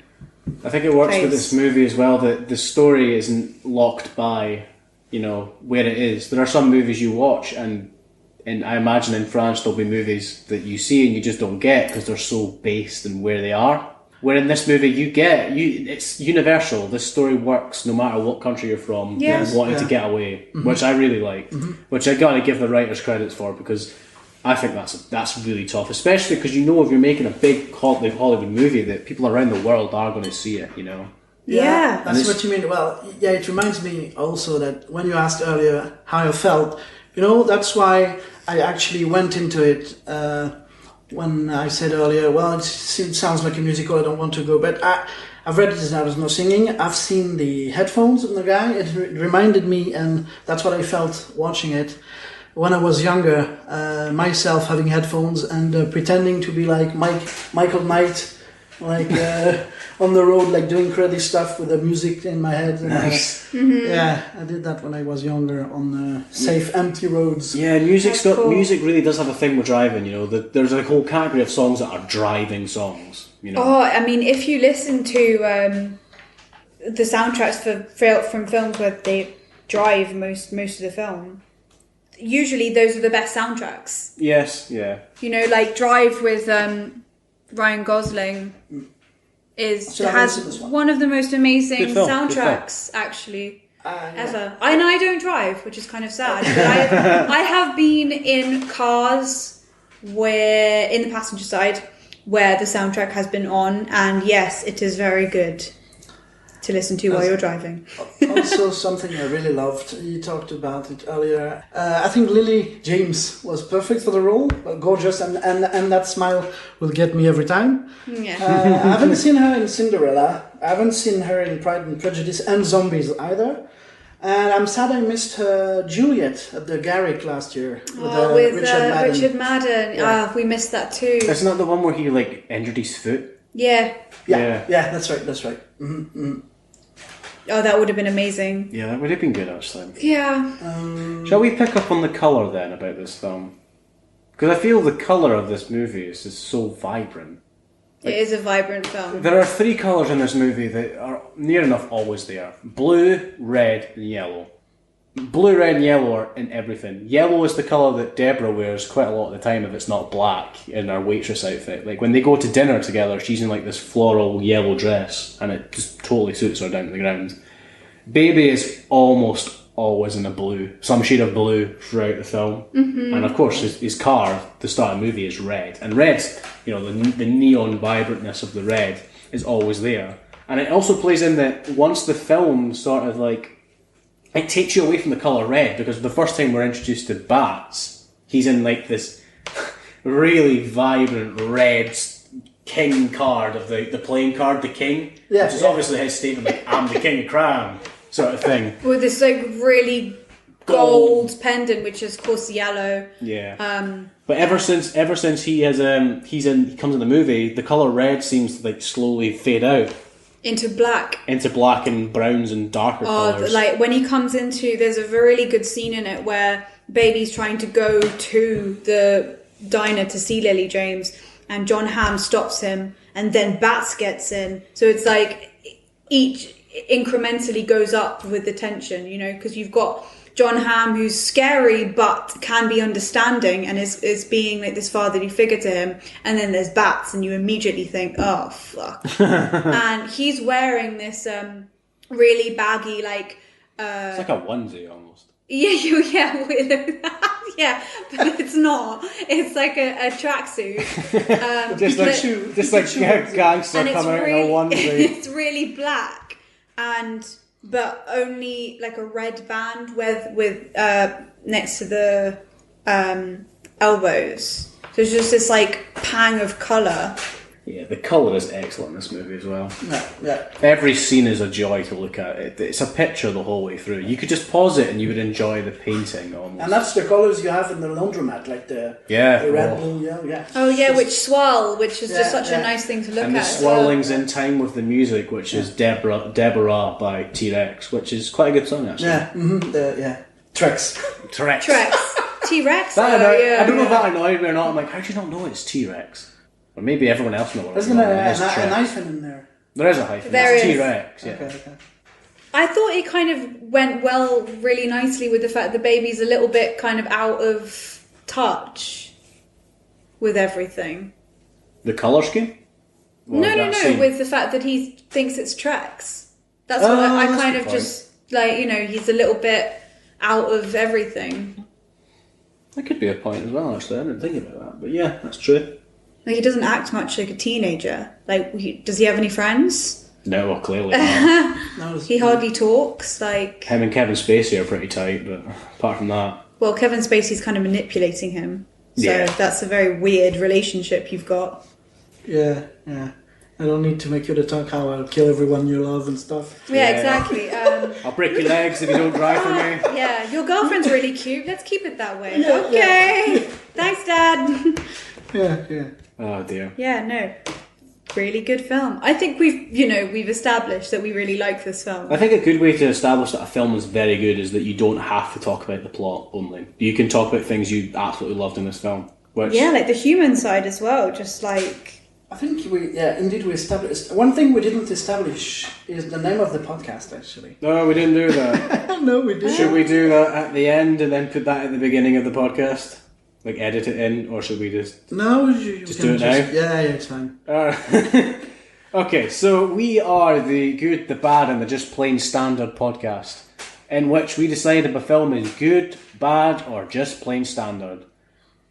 I think it works with place. this movie as well that the story isn't locked by, where it is. There are some movies you watch and I imagine in France there'll be movies that you see and you just don't get because they're so based in where they are. Where in this movie it's universal. This story works no matter what country you're from. Yes. And wanting to get away, which I really like, which I gotta give the writers credits for, because I think that's really tough, especially because if you're making a big Hollywood movie that people around the world are going to see it. Yeah. That's what you mean. Well, yeah, it reminds me also that when you asked earlier how I felt, that's why I actually went into it. When I said earlier, well, it sounds like a musical, I don't want to go, but I've read it, there's no singing. I've seen the headphones on the guy, it reminded me, and that's what I felt watching it. When I was younger, myself having headphones and pretending to be like Michael Knight, like on the road, like doing crazy stuff with the music in my head. And, Nice. Yeah, I did that when I was younger on safe, empty roads. Yeah, That's cool. music really does have a thing with driving. There's a whole category of songs that are driving songs. Oh, I mean, if you listen to the soundtracks from films where they drive most of the film, usually those are the best soundtracks. Yes, yeah. Like Drive with Ryan Gosling has one of the most amazing Good film, soundtracks actually Yeah. ever. And I don't drive, which is kind of sad. But I have been in cars where in the passenger side where the soundtrack has been on, and yes, it is very good to listen to while you're driving. Also, something I really loved, you talked about it earlier. I think Lily James was perfect for the role, gorgeous, and that smile will get me every time. Yeah. I haven't seen her in Cinderella, I haven't seen her in Pride and Prejudice and Zombies either. And I'm sad I missed her Juliet at the Garrick last year with Richard Madden. Yeah. We missed that too. Isn't that the one where he injured his foot? Yeah. Yeah, that's right. Mm-hmm. Oh, that would have been amazing. Yeah, that would have been good actually. Yeah. Shall we pick up on the colour then about this film? Because I feel the colour of this movie is just so vibrant. It is a vibrant film. There are 3 colours in this movie that are near enough always there. Blue, red and yellow. Blue, red and yellow are in everything. Yellow is the colour that Deborah wears quite a lot of the time if it's not black in her waitress outfit. Like when they go to dinner together, she's in this floral yellow dress and it just totally suits her down to the ground. Baby is almost always in a blue, some shade of blue throughout the film. Mm-hmm. And of course his car, the start of the movie, is red. And red's, the neon vibrantness of the red is always there. And it also plays in that once the film sort of it takes you away from the colour red, because the first time we're introduced to Bats, he's in like this really vibrant red king card of the playing card, the king, which is obviously his statement, like, I'm the king of crime, sort of thing. With this like really gold pendant, which is of course yellow. Yeah. But ever since he has he comes in the movie, the colour red seems to like slowly fade out. Into black and browns and darker colours. Like when he comes into, there's a really good scene in it where Baby's trying to go to the diner to see Lily James, and John Hamm stops him, and then Bats gets in. So it's like each incrementally goes up with the tension, you know, because you've got John Hamm, who's scary but can be understanding and is being like this fatherly figure to him, and then there's Bats, and you immediately think, oh fuck. And he's wearing this really baggy, like it's like a onesie almost. Yeah, yeah, but it's not. It's like a tracksuit. just like gangster coming out in a onesie. It's really black, but only like a red band with next to the elbows. So it's just this like pang of colour. Yeah, the colour is excellent in this movie as well. Yeah. Every scene is a joy to look at. It's a picture the whole way through. You could just pause it and you would enjoy the painting almost. And that's the colours you have in the laundromat, like the red, blue, yellow, which swirl, which is just such a nice thing to look at. And the swirlings in time with the music, which is Deborah by T-Rex, which is quite a good song actually. Yeah, Trex. T-Rex? I don't know if that annoyed me or not. I'm like, how do you not know it's T-Rex? Or maybe everyone else knows. Isn't there a hyphen in there? There is a hyphen. There it's is. T-Rex, yeah. Okay. I thought it kind of went really nicely with the fact the Baby's a little bit kind of out of touch with everything. The colour scheme? No, with the fact that he thinks it's Trex. That's what I kind of just, like, you know, he's a little bit out of everything. That could be a point as well, actually. I didn't think about that. But yeah, that's true. Like, he doesn't act much like a teenager. Like, does he have any friends? No, well, clearly not. He hardly talks. Like, him and Kevin Spacey are pretty tight, but apart from that... Well, Kevin Spacey's kind of manipulating him. So that's a very weird relationship you've got. Yeah. I don't need to make you to talk how I'll kill everyone you love and stuff. Yeah, exactly. I'll break your legs if you don't drive for me. Yeah, your girlfriend's really cute. Let's keep it that way. Okay. Thanks, Dad. Yeah. Oh, dear. Yeah, no. Really good film. I think we've established that we really like this film. I think a good way to establish that a film is very good is that you don't have to talk about the plot only. You can talk about things you absolutely loved in this film. Yeah, like the human side as well. Just like... I think we established... One thing we didn't establish is the name of the podcast, actually. No, we didn't do that. No, we didn't. Should we do that at the end and then put that at the beginning of the podcast? Like, edit it in, or should we just... No, you just can do it now? Yeah, it's fine. Okay, so we are the Good, the Bad, and the Just Plain Standard podcast, in which we decide if a film is good, bad, or just plain standard.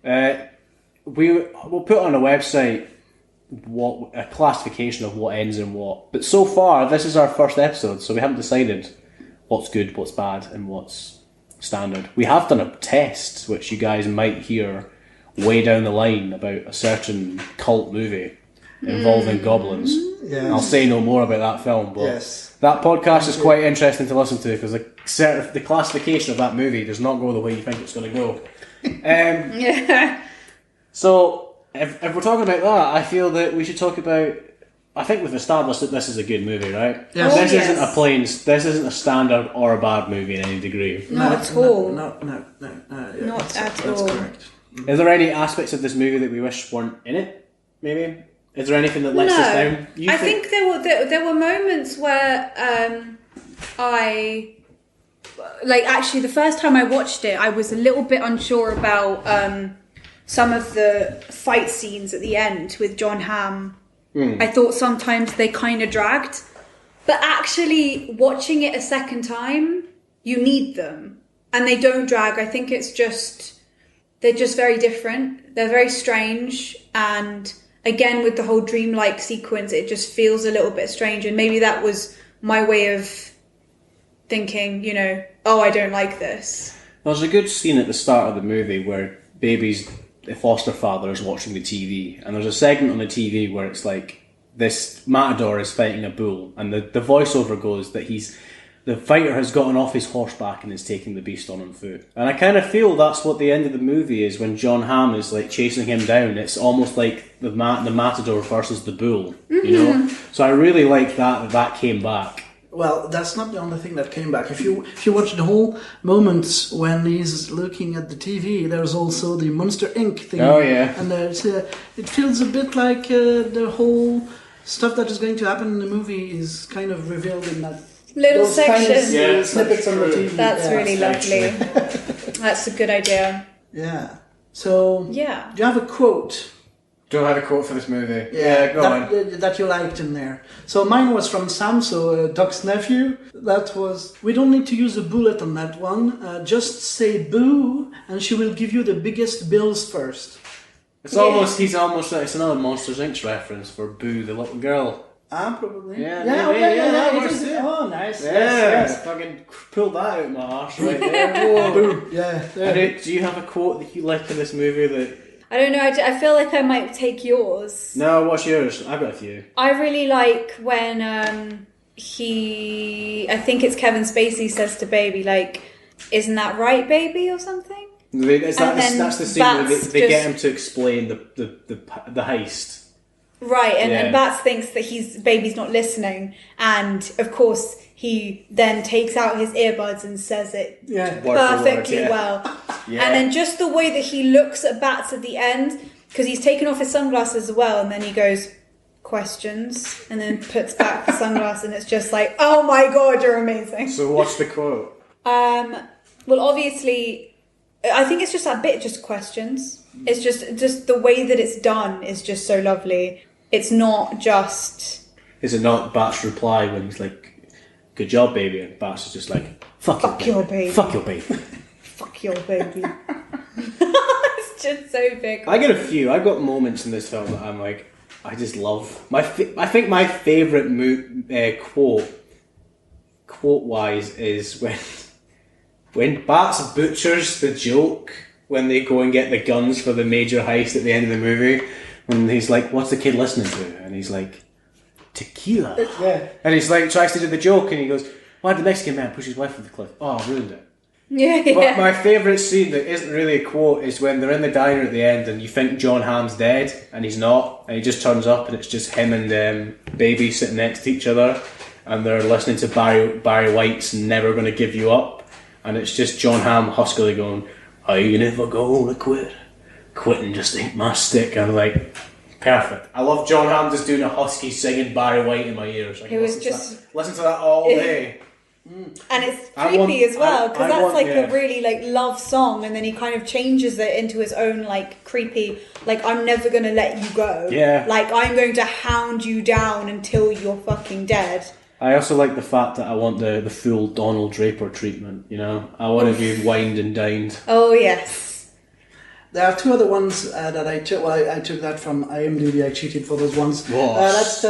We'll put on a website a classification of what ends in what. But so far, this is our first episode, so we haven't decided what's good, what's bad, and what's standard. We have done a test, which you guys might hear way down the line, about a certain cult movie involving goblins. Yes. I'll say no more about that film, but that podcast is quite interesting to listen to, because the classification of that movie does not go the way you think it's going to go. So, if we're talking about that, I feel that we should talk about... I think we've established that this is a good movie, right? Yes. This isn't a standard or a bad movie in any degree. Not at all. No. Not at all. That's correct. Is there any aspects of this movie that we wish weren't in it? Maybe? Is there anything that lets us down? I think there were moments where I... Like, actually, the first time I watched it, I was a little bit unsure about some of the fight scenes at the end with John Hamm. I thought sometimes they kind of dragged. But actually, watching it a second time, you need them. And they don't drag. I think it's just... They're just very different. They're very strange. And again, with the whole dreamlike sequence, it just feels a little bit strange. And maybe that was my way of thinking, you know, oh, I don't like this. There's a good scene at the start of the movie where Baby's foster father is watching the TV, and there's a segment on the TV where it's like this matador is fighting a bull, and the voiceover goes that the fighter has gotten off his horseback and is taking the beast on foot. And I kind of feel that's what the end of the movie is when John Hamm is like chasing him down. It's almost like the matador versus the bull, you know? So I really like that came back. Well, that's not the only thing that came back. If you watch the whole moments when he's looking at the TV, there's also the Monster Inc. thing. Oh, yeah. And there's, it feels a bit like the whole stuff that is going to happen in the movie is kind of revealed in that Little those kind of section. snippets on the TV. That's Yeah. really lovely. That's a good idea. Yeah. So, Yeah. do you have a quote? Do I have a quote for this movie? Yeah, go on. That you liked in there. So mine was from Sam, so Doc's nephew. That was, we don't need to use a bullet on that one. Just say boo, and she will give you the biggest bills first. It's it's another Monsters Inc. reference for Boo, the little girl. Probably. Yeah, It works is. too. Oh, nice. Yeah, Yes. fucking pulled that out of my arse right there. Whoa. Boo. Yeah. Anouk, do you have a quote that you like in this movie that... I don't know, I feel like I might take yours. No, what's yours? I've got a few. I really like when I think it's Kevin Spacey says to Baby, like, isn't that right, baby, or something? That's the scene where they get just- him to explain the heist. Right, and Yeah. Bats thinks that Baby's not listening, and of course he then takes out his earbuds and says it Yeah. Word for word, perfectly yeah. well. Yeah. And then just the way that he looks at Bats at the end, because he's taken off his sunglasses as well, and then he goes, questions, and then puts back the sunglasses, and it's just like, oh my god, you're amazing. So what's the quote? Well, obviously, I think it's just that bit, just questions. It's just the way that it's done is just so lovely. It's not just... Is it not Bat's reply when he's like, good job, baby, and Bats is just like, fuck your baby. Fuck your baby. Fuck your baby. It's just so big. I get a few. I've got moments in this film that I'm like, I just love. I think my favourite quote-wise is when Bats butchers the joke when they go and get the guns for the major heist at the end of the movie. When he's like, what's the kid listening to? And he's like, tequila. Yeah. And he's like, tries to do the joke, and he goes, why did the Mexican man push his wife off the cliff? Oh, I ruined it. Yeah. But my favourite scene that isn't really a quote is when they're in the diner at the end and you think John Hamm's dead and he's not, and he just turns up and it's just him and Baby sitting next to each other and they're listening to Barry White's Never Gonna Give You Up, and it's just John Hamm huskily going, I ain't never gonna quit. Quitting just ain't my stick. And I'm like, perfect. I love John Hamm just doing a husky singing Barry White in my ears. I can It was listen to that all day. And it's creepy as well, because that's a really love song, and then he kind of changes it into his own creepy, I'm never gonna let you go. Yeah. I'm going to hound you down until you're fucking dead. I also like the fact that I want the full Donald Draper treatment, you know? I want to be wined and dined. Oh, yes. There are two other ones that I took. Well, I took that from IMDb. I cheated for those ones. Whoa, that's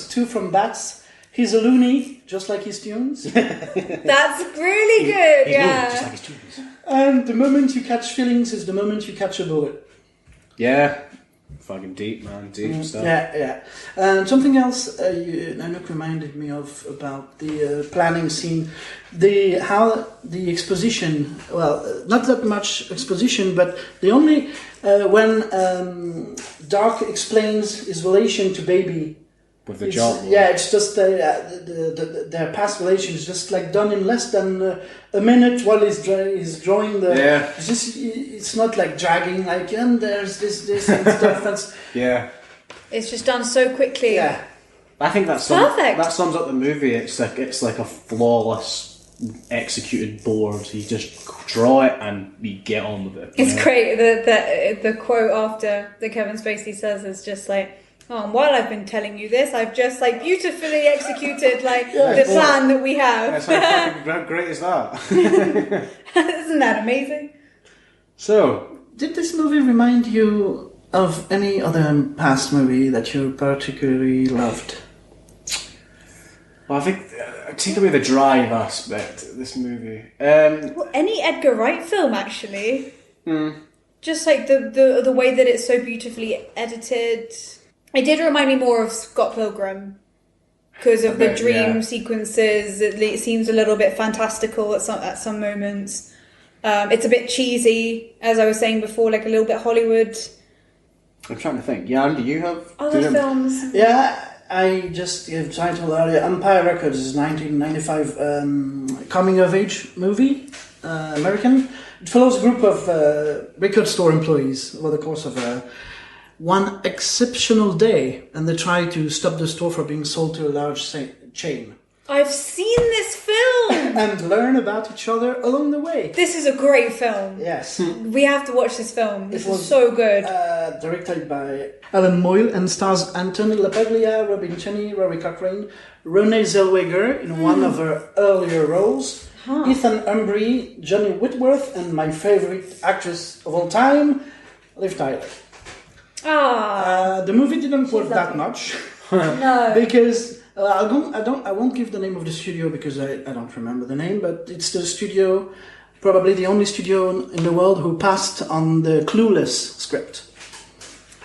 two from Bats. He's a loony, just like his tunes. That's really good, yeah. Just like his tunes. And the moment you catch feelings is the moment you catch a bullet. Yeah. Fucking deep, man. Deep stuff. Yeah. And something else Anouk reminded me of about the planning scene. How the exposition, well, not that much exposition, but the only, when Doc explains his relation to Baby, With the job. yeah, it's just their past relation is just done in less than a minute while he's drawing the. Yeah. It's not dragging and there's this and stuff. Yeah. It's just done so quickly. Yeah. I think that Perfect. sums up the movie. It's like a flawless executed board. You just draw it and you get on with it. It's great. The quote after the Kevin Spacey says is just oh, and while I've been telling you this, I've just beautifully executed the plan that we have. How great is that? Isn't that amazing? So, Did this movie remind you of any other past movie that you particularly loved? Well, I think take away the drive aspect of this movie. Well, any Edgar Wright film, actually. Just like the way that it's so beautifully edited. It did remind me more of Scott Pilgrim because of the dream sequences. It seems a little bit fantastical at some moments. It's a bit cheesy, as I was saying before, like a little bit Hollywood. I'm trying to think. Yann, do you have other films? Yeah, I just gave title earlier. Empire Records is 1995 coming of age movie, American. It follows a group of record store employees over the course of one exceptional day, and they try to stop the store from being sold to a large chain. I've seen this film! And learn about each other along the way. This is a great film. Yes. We have to watch this film. This is so good. Directed by Alan Moyle and stars Anthony LaPaglia, Robin Cheney, Rory Cochrane, Renee Zellweger in one of her earlier roles, Ethan Embry, Johnny Whitworth, and my favorite actress of all time, Liv Tyler. The movie didn't work that much. No. Because I won't give the name of the studio because I don't remember the name, but it's the studio, probably the only studio in the world who passed on the Clueless script.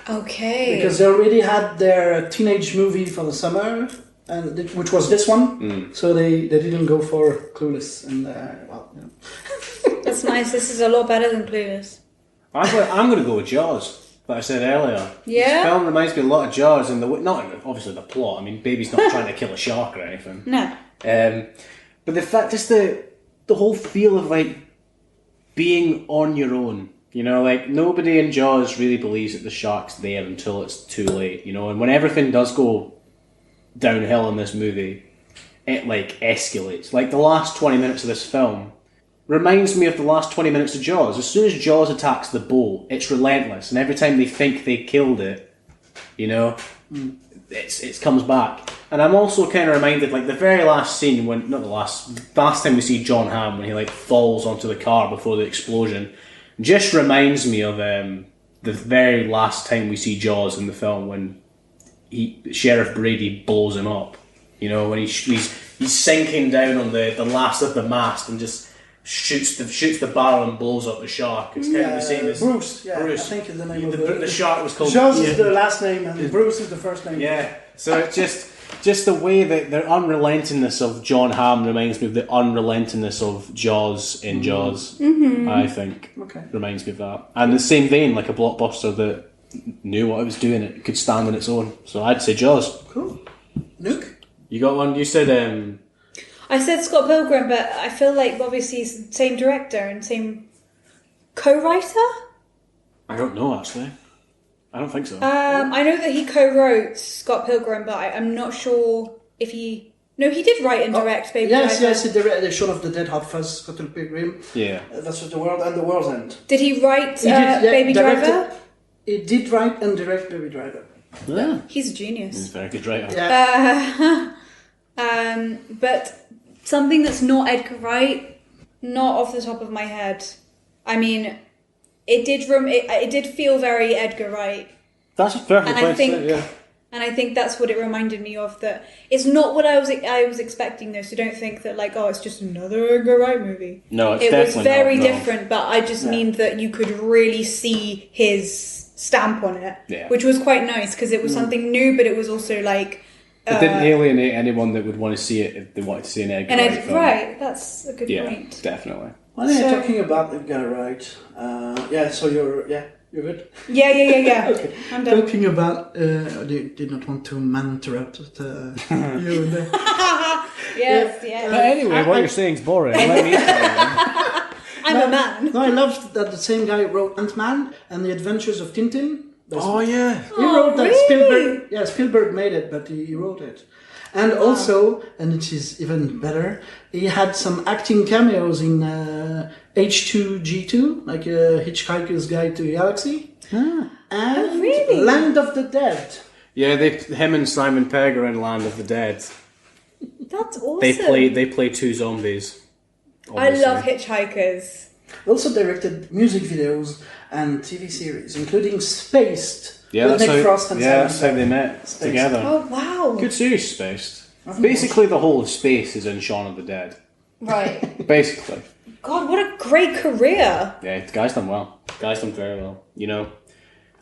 Okay. Because they already had their teenage movie for the summer, which was this one, so they didn't go for Clueless, and That's nice. This is a lot better than Clueless. I'm going to go with Jaws. That I said earlier. Yeah? This film reminds me a lot of Jaws, and not obviously the plot. I mean, Baby's not trying to kill a shark or anything. No. But the fact, just the whole feel of like being on your own. You know, like nobody in Jaws really believes that the shark's there until it's too late. You know, and when everything does go downhill in this movie, it like escalates. Like the last 20 minutes of this film reminds me of the last 20 minutes of Jaws. As soon as Jaws attacks the boat, it's relentless, and every time they think they killed it, you know, it comes back. And I'm also kind of reminded, like the very last scene, not the last time we see John Hamm when he like falls onto the car before the explosion, just reminds me of the very last time we see Jaws in the film when Sheriff Brady blows him up. You know, when he's sinking down on the last of the mast and just shoots the barrel and blows up the shark. It's kind of the same as Bruce. Yeah, Bruce. I think is the name of the shark was called. Jaws is the last name and Bruce is the first name. Yeah. So it's just the way that the unrelentingness of John Hamm reminds me of the unrelentingness of Jaws in Jaws. Mm-hmm. I think reminds me of that. And the same vein, like a blockbuster that knew what it was doing, it could stand on its own. So I'd say Jaws. Cool. Anouk? You got one? You said I said Scott Pilgrim, but I feel like obviously it's the same director and same co-writer? I don't know, actually. I don't think so. I know that he co-wrote Scott Pilgrim, but I'm not sure if he... No, he did write and direct Baby Driver. Yes, he directed Shaun of the Dead, Hot Fuzz, Scott Pilgrim. Yeah. That's the world and the world's end. Did he write Baby Driver? He did write and direct Baby Driver. Yeah. He's a genius. He's a very good writer. Yeah. But something that's not Edgar Wright, not off the top of my head. I mean, it did feel very Edgar Wright. That's a perfect point to say, yeah. And I think that's what it reminded me of. That it's not what I was expecting though. So don't think that like, oh, it's just another Edgar Wright movie. No, it's it definitely was very not, no. different. But I just mean that you could really see his stamp on it, which was quite nice because it was something new, but it was also like. It didn't alienate anyone that would want to see it if they wanted to see an Edgar Wright film. Right, that's a good point. Yeah, definitely. When you're talking about Edgar Wright, so you're good? Yeah. Okay. I'm done. Talking about, I did not want to interrupt you there. Yes. But anyway, what you're saying is boring. Let me I'm a man. No, I loved that the same guy wrote Ant-Man and the Adventures of Tintin. Oh, yeah. He wrote that. Really? Spielberg made it, but he wrote it. And also, and it is even better, he had some acting cameos in H2G2, like Hitchhiker's Guide to the Galaxy. And really? Land of the Dead. Yeah, him and Simon Pegg are in Land of the Dead. That's awesome. They play two zombies. Obviously. I love Hitchhikers. Also directed music videos and TV series, including Spaced. Yeah, with Nick Frost and Simon that's how they met Spaced. together. Oh wow! Good series, Spaced. Basically, the whole of space is in Shaun of the Dead. Right. Basically. God, what a great career. Yeah, the guy's done well. The guy's done very well. You know,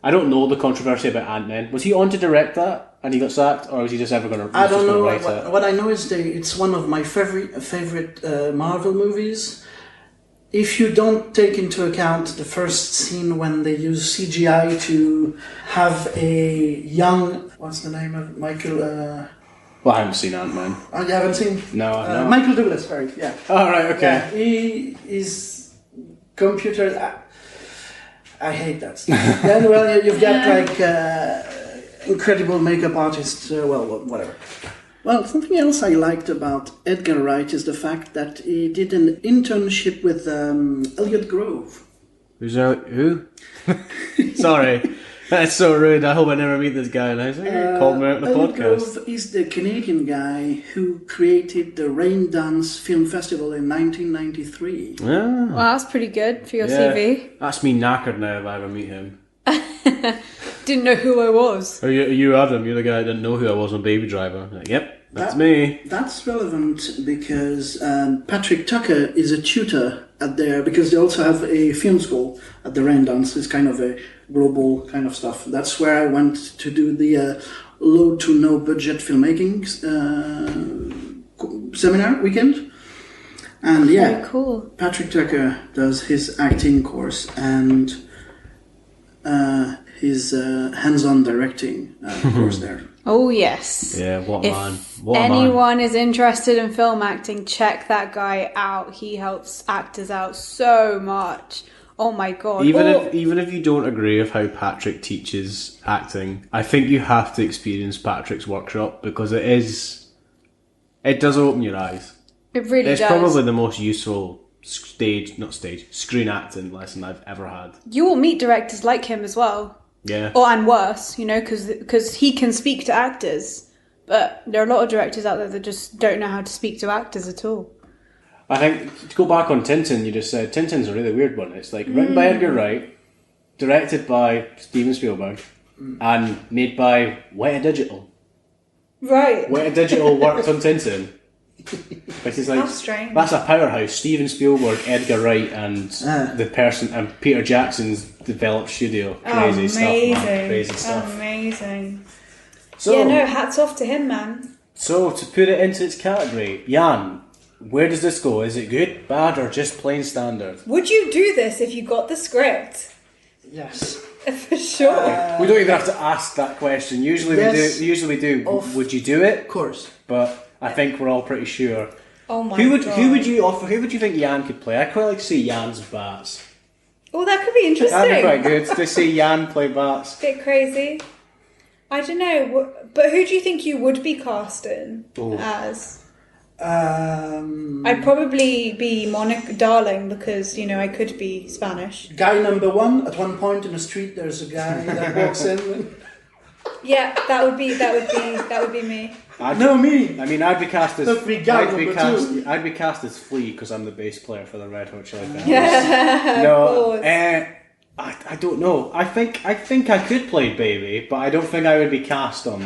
I don't know the controversy about Ant-Man. Was he on to direct that and he got sacked, or was he just ever going to? I don't know. Write it? What I know is it's one of my favorite Marvel movies. If you don't take into account the first scene when they use CGI to have a young, what's the name of Michael? Well, I haven't seen Ant-Man. Oh, you haven't seen? No, I've not. Michael Douglas, sorry, yeah. Oh, right, okay. Yeah, he is computer. I hate that stuff. Then, well, you've got like incredible makeup artists. Well, whatever. Well, something else I liked about Edgar Wright is the fact that he did an internship with Elliot Grove. Who's who? Sorry. That's so rude. I hope I never meet this guy. And I was like, called me out in the Elliot podcast. Grove is the Canadian guy who created the Raindance Film Festival in 1993. Yeah. Well, that's pretty good for your CV. That's me knackered now if I ever meet him. Didn't know who I was. Are you Adam? You're the guy that didn't know who I was on Baby Driver. Like, yep, that's me. That's relevant because Patrick Tucker is a tutor at there, because they also have a film school at the Raindance. It's kind of a global kind of stuff. That's where I went to do the low to no budget filmmaking seminar weekend. And yeah, Very cool. Patrick Tucker does his acting course and his hands-on directing course there. Oh, yes. Yeah, what If man. What a man. anyone is interested in film acting, check that guy out. He helps actors out so much. Oh my god. Even if you don't agree with how Patrick teaches acting, I think you have to experience Patrick's workshop because it does open your eyes. It really It's does. probably the most useful screen acting lesson I've ever had. You will meet directors like him as well. Yeah. And worse, you know, because he can speak to actors. But there are a lot of directors out there that just don't know how to speak to actors at all. I think, to go back on Tintin, you just said, Tintin's a really weird one. It's like written by Edgar Wright, directed by Steven Spielberg, and made by Weta Digital. Right. Weta Digital worked on Tintin. Which is like, How strange. that's a powerhouse. Steven Spielberg, Edgar Wright, and the person, and Peter Jackson's developed studio. Crazy stuff, man. Crazy stuff. Amazing. So, Yeah, no, hats off to him, man. So, to put it into its category, Yann, where does this go? Is it good, bad, or just plain standard? Would you do this if you got the script? Yes. For sure. We don't even have to ask that question. Usually Yes. we do. Would you do it? Of course. But I think we're all pretty sure. Oh my Who god. would you offer? Who would you think Yann could play? I'd quite like to see Yann's bats. Oh, that could be interesting. That'd be quite good to see Yann play bats. Bit crazy. I don't know, but who do you think you would be casting as? I'd probably be Monica Darling because, you know, I could be Spanish. Guy number one, at one point in the street there's a guy that walks in. Yeah, that would be me. Me! I mean, I'd be cast as That'd be guy number two. I'd be cast as Flea because I'm the bass player for the Red Hot Chili Peppers. Yeah, No, of course. I don't know. I think I could play Baby, but I don't think I would be cast on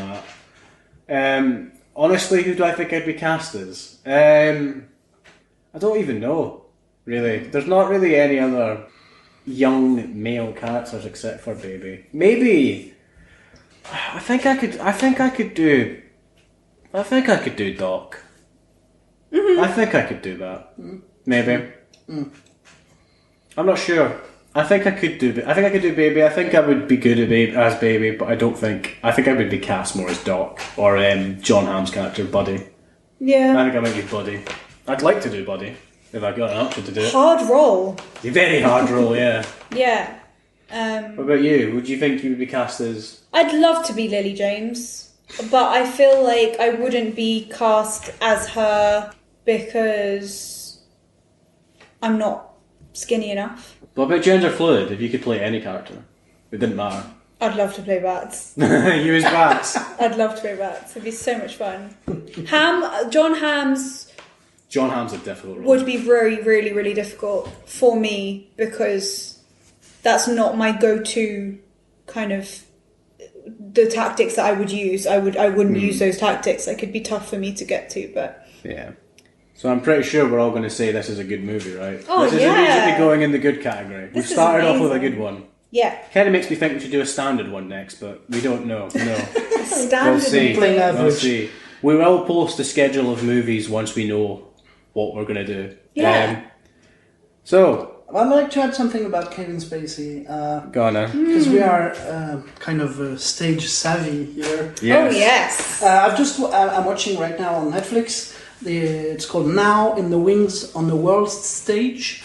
that. Honestly, who do I think I'd be cast as? I don't even know. Really, there's not really any other young male characters except for Baby. Maybe I think I could do Doc. I think I could do that. Maybe. I'm not sure. I think I could do Baby. I think I would be good as Baby, but I think I would be cast more as Doc or John Hamm's character, Buddy. Yeah. I think I might be Buddy. I'd like to do Buddy if I got an option to do it. Hard role. A very hard role, yeah. Yeah. What about you? Would you think you would be cast as? I'd love to be Lily James, but I feel like I wouldn't be cast as her because I'm not skinny enough. What about gender fluid? If you could play any character, it didn't matter. I'd love to play Bats. You as Bats. I'd love to play Bats. It'd be so much fun. John Hamm's a difficult role. would be really, really, really difficult for me because that's not my go-to kind of the tactics that I would use. I wouldn't use those tactics. Like, it'd be tough for me to get to, but Yeah. So I'm pretty sure we're all going to say this is a good movie, right? Oh, this is immediately going in the good category. We've This is started off with a amazing. good one. yeah, Kind of makes me think we should do a standard one next, but we don't know. No. standard. We'll see. Plain We'll average. see. We will post a schedule of movies once we know what we're going to do. Yeah. So, I'd like to add something about Kevin Spacey, go on now. because we are kind of stage savvy here. Oh yes. I'm watching right now on Netflix. It's called Now in the Wings on the World Stage,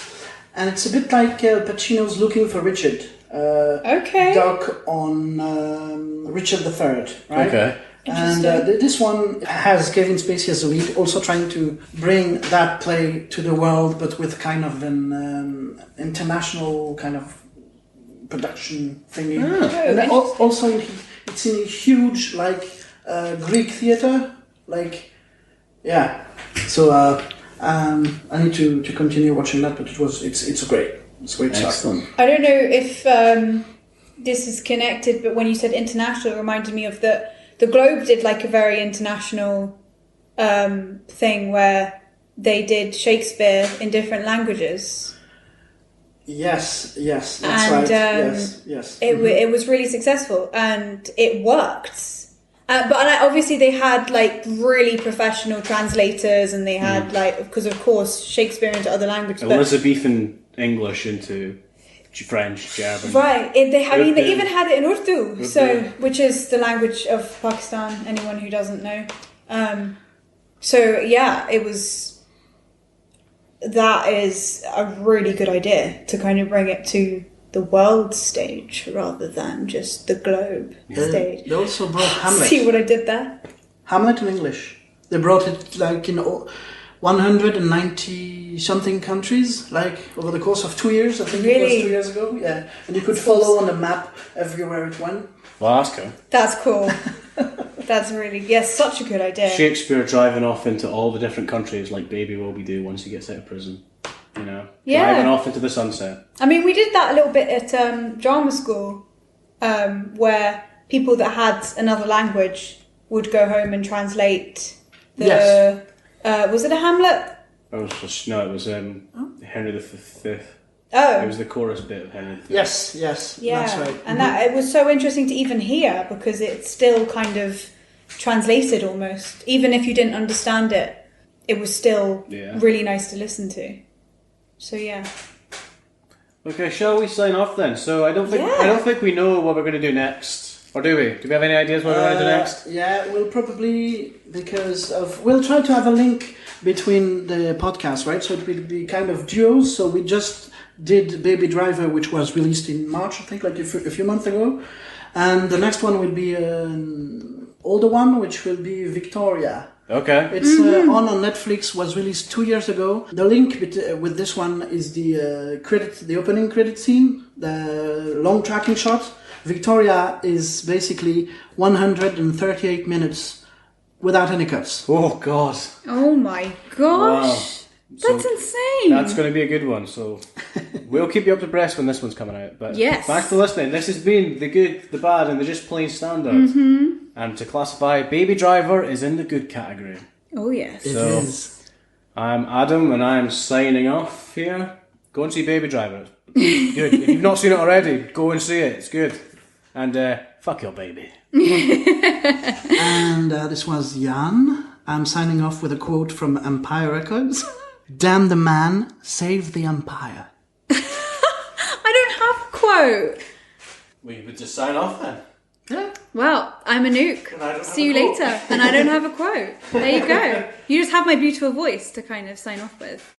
and it's a bit like Pacino's Looking for Richard. Okay. Doc on Richard III, right? Okay. And this one has Kevin Spacey as the lead, also trying to bring that play to the world, but with kind of an international kind of production thingy. And then also, it's in a huge Greek theater, yeah. So I need to continue watching that, but it's great. It's great stuff. Excellent. I don't know if this is connected, but when you said international, it reminded me of the Globe did like a very international thing where they did Shakespeare in different languages. Yes, that's And, right. Yes. It was really successful and it worked. But obviously they had like really professional translators, and they had because of course Shakespeare into other languages. But, Elizabethan English into French, German. right. They Urdu. even had it in Urdu, so which is the language of Pakistan. Anyone who doesn't know. So yeah, it was. That is a really good idea to kind of bring it to the world stage rather than just the globe stage. They also brought Hamlet. See what I did there? Hamlet in English. They brought it in 190 something countries, over the course of 2 years. I think it was Really? 2 years ago. Yeah, and you could follow on the map everywhere it went. Well, that's cool. That's cool. That's really such a good idea. Shakespeare driving off into all the different countries like Baby will be do once he gets out of prison. You know? Yeah. Driving off into the sunset. I mean, we did that a little bit at drama school, where people that had another language would go home and translate the. Yes. Was it a Hamlet? It was Henry V. Oh. It was the chorus bit of Henry V. Yes, Yeah, that's right. and that it was so interesting to even hear because it's still kind of translated almost. Even if you didn't understand it, it was still really nice to listen to. So yeah. Okay, shall we sign off then? So I don't think we know what we're going to do next, or do we? Do we have any ideas what we're going to do next? Yeah, we'll probably we'll try to have a link between the podcasts, right? So it will be kind of duos. So we just did Baby Driver, which was released in March, I think, a few months ago, and the next one will be an older one, which will be Victoria. Okay. It's on Netflix. Was released 2 years ago. The link with this one is the opening credit scene, the long tracking shot. Victoria is basically 138 minutes without any cuts. Oh God. Oh my gosh. That's insane. That's going to be a good one. So we'll keep you up to breast when this one's coming out. But Yes. thanks for listening. This has been the good, the bad, and the just plain standard. And to classify, Baby Driver is in the good category. Oh yes. It So- is. I'm Adam, and I am signing off here. Go and see Baby Driver. It's good. If you've not seen it already, go and see it. It's good. And fuck your baby. And this was Yann. I'm signing off with a quote from Empire Records. Damn the man, save the empire. I don't have a quote. We would just sign off then. Yeah. Well, I'm Anouk. And I don't have See a you quote. later. And I don't have a quote. There you go. You just have my beautiful voice to kind of sign off with.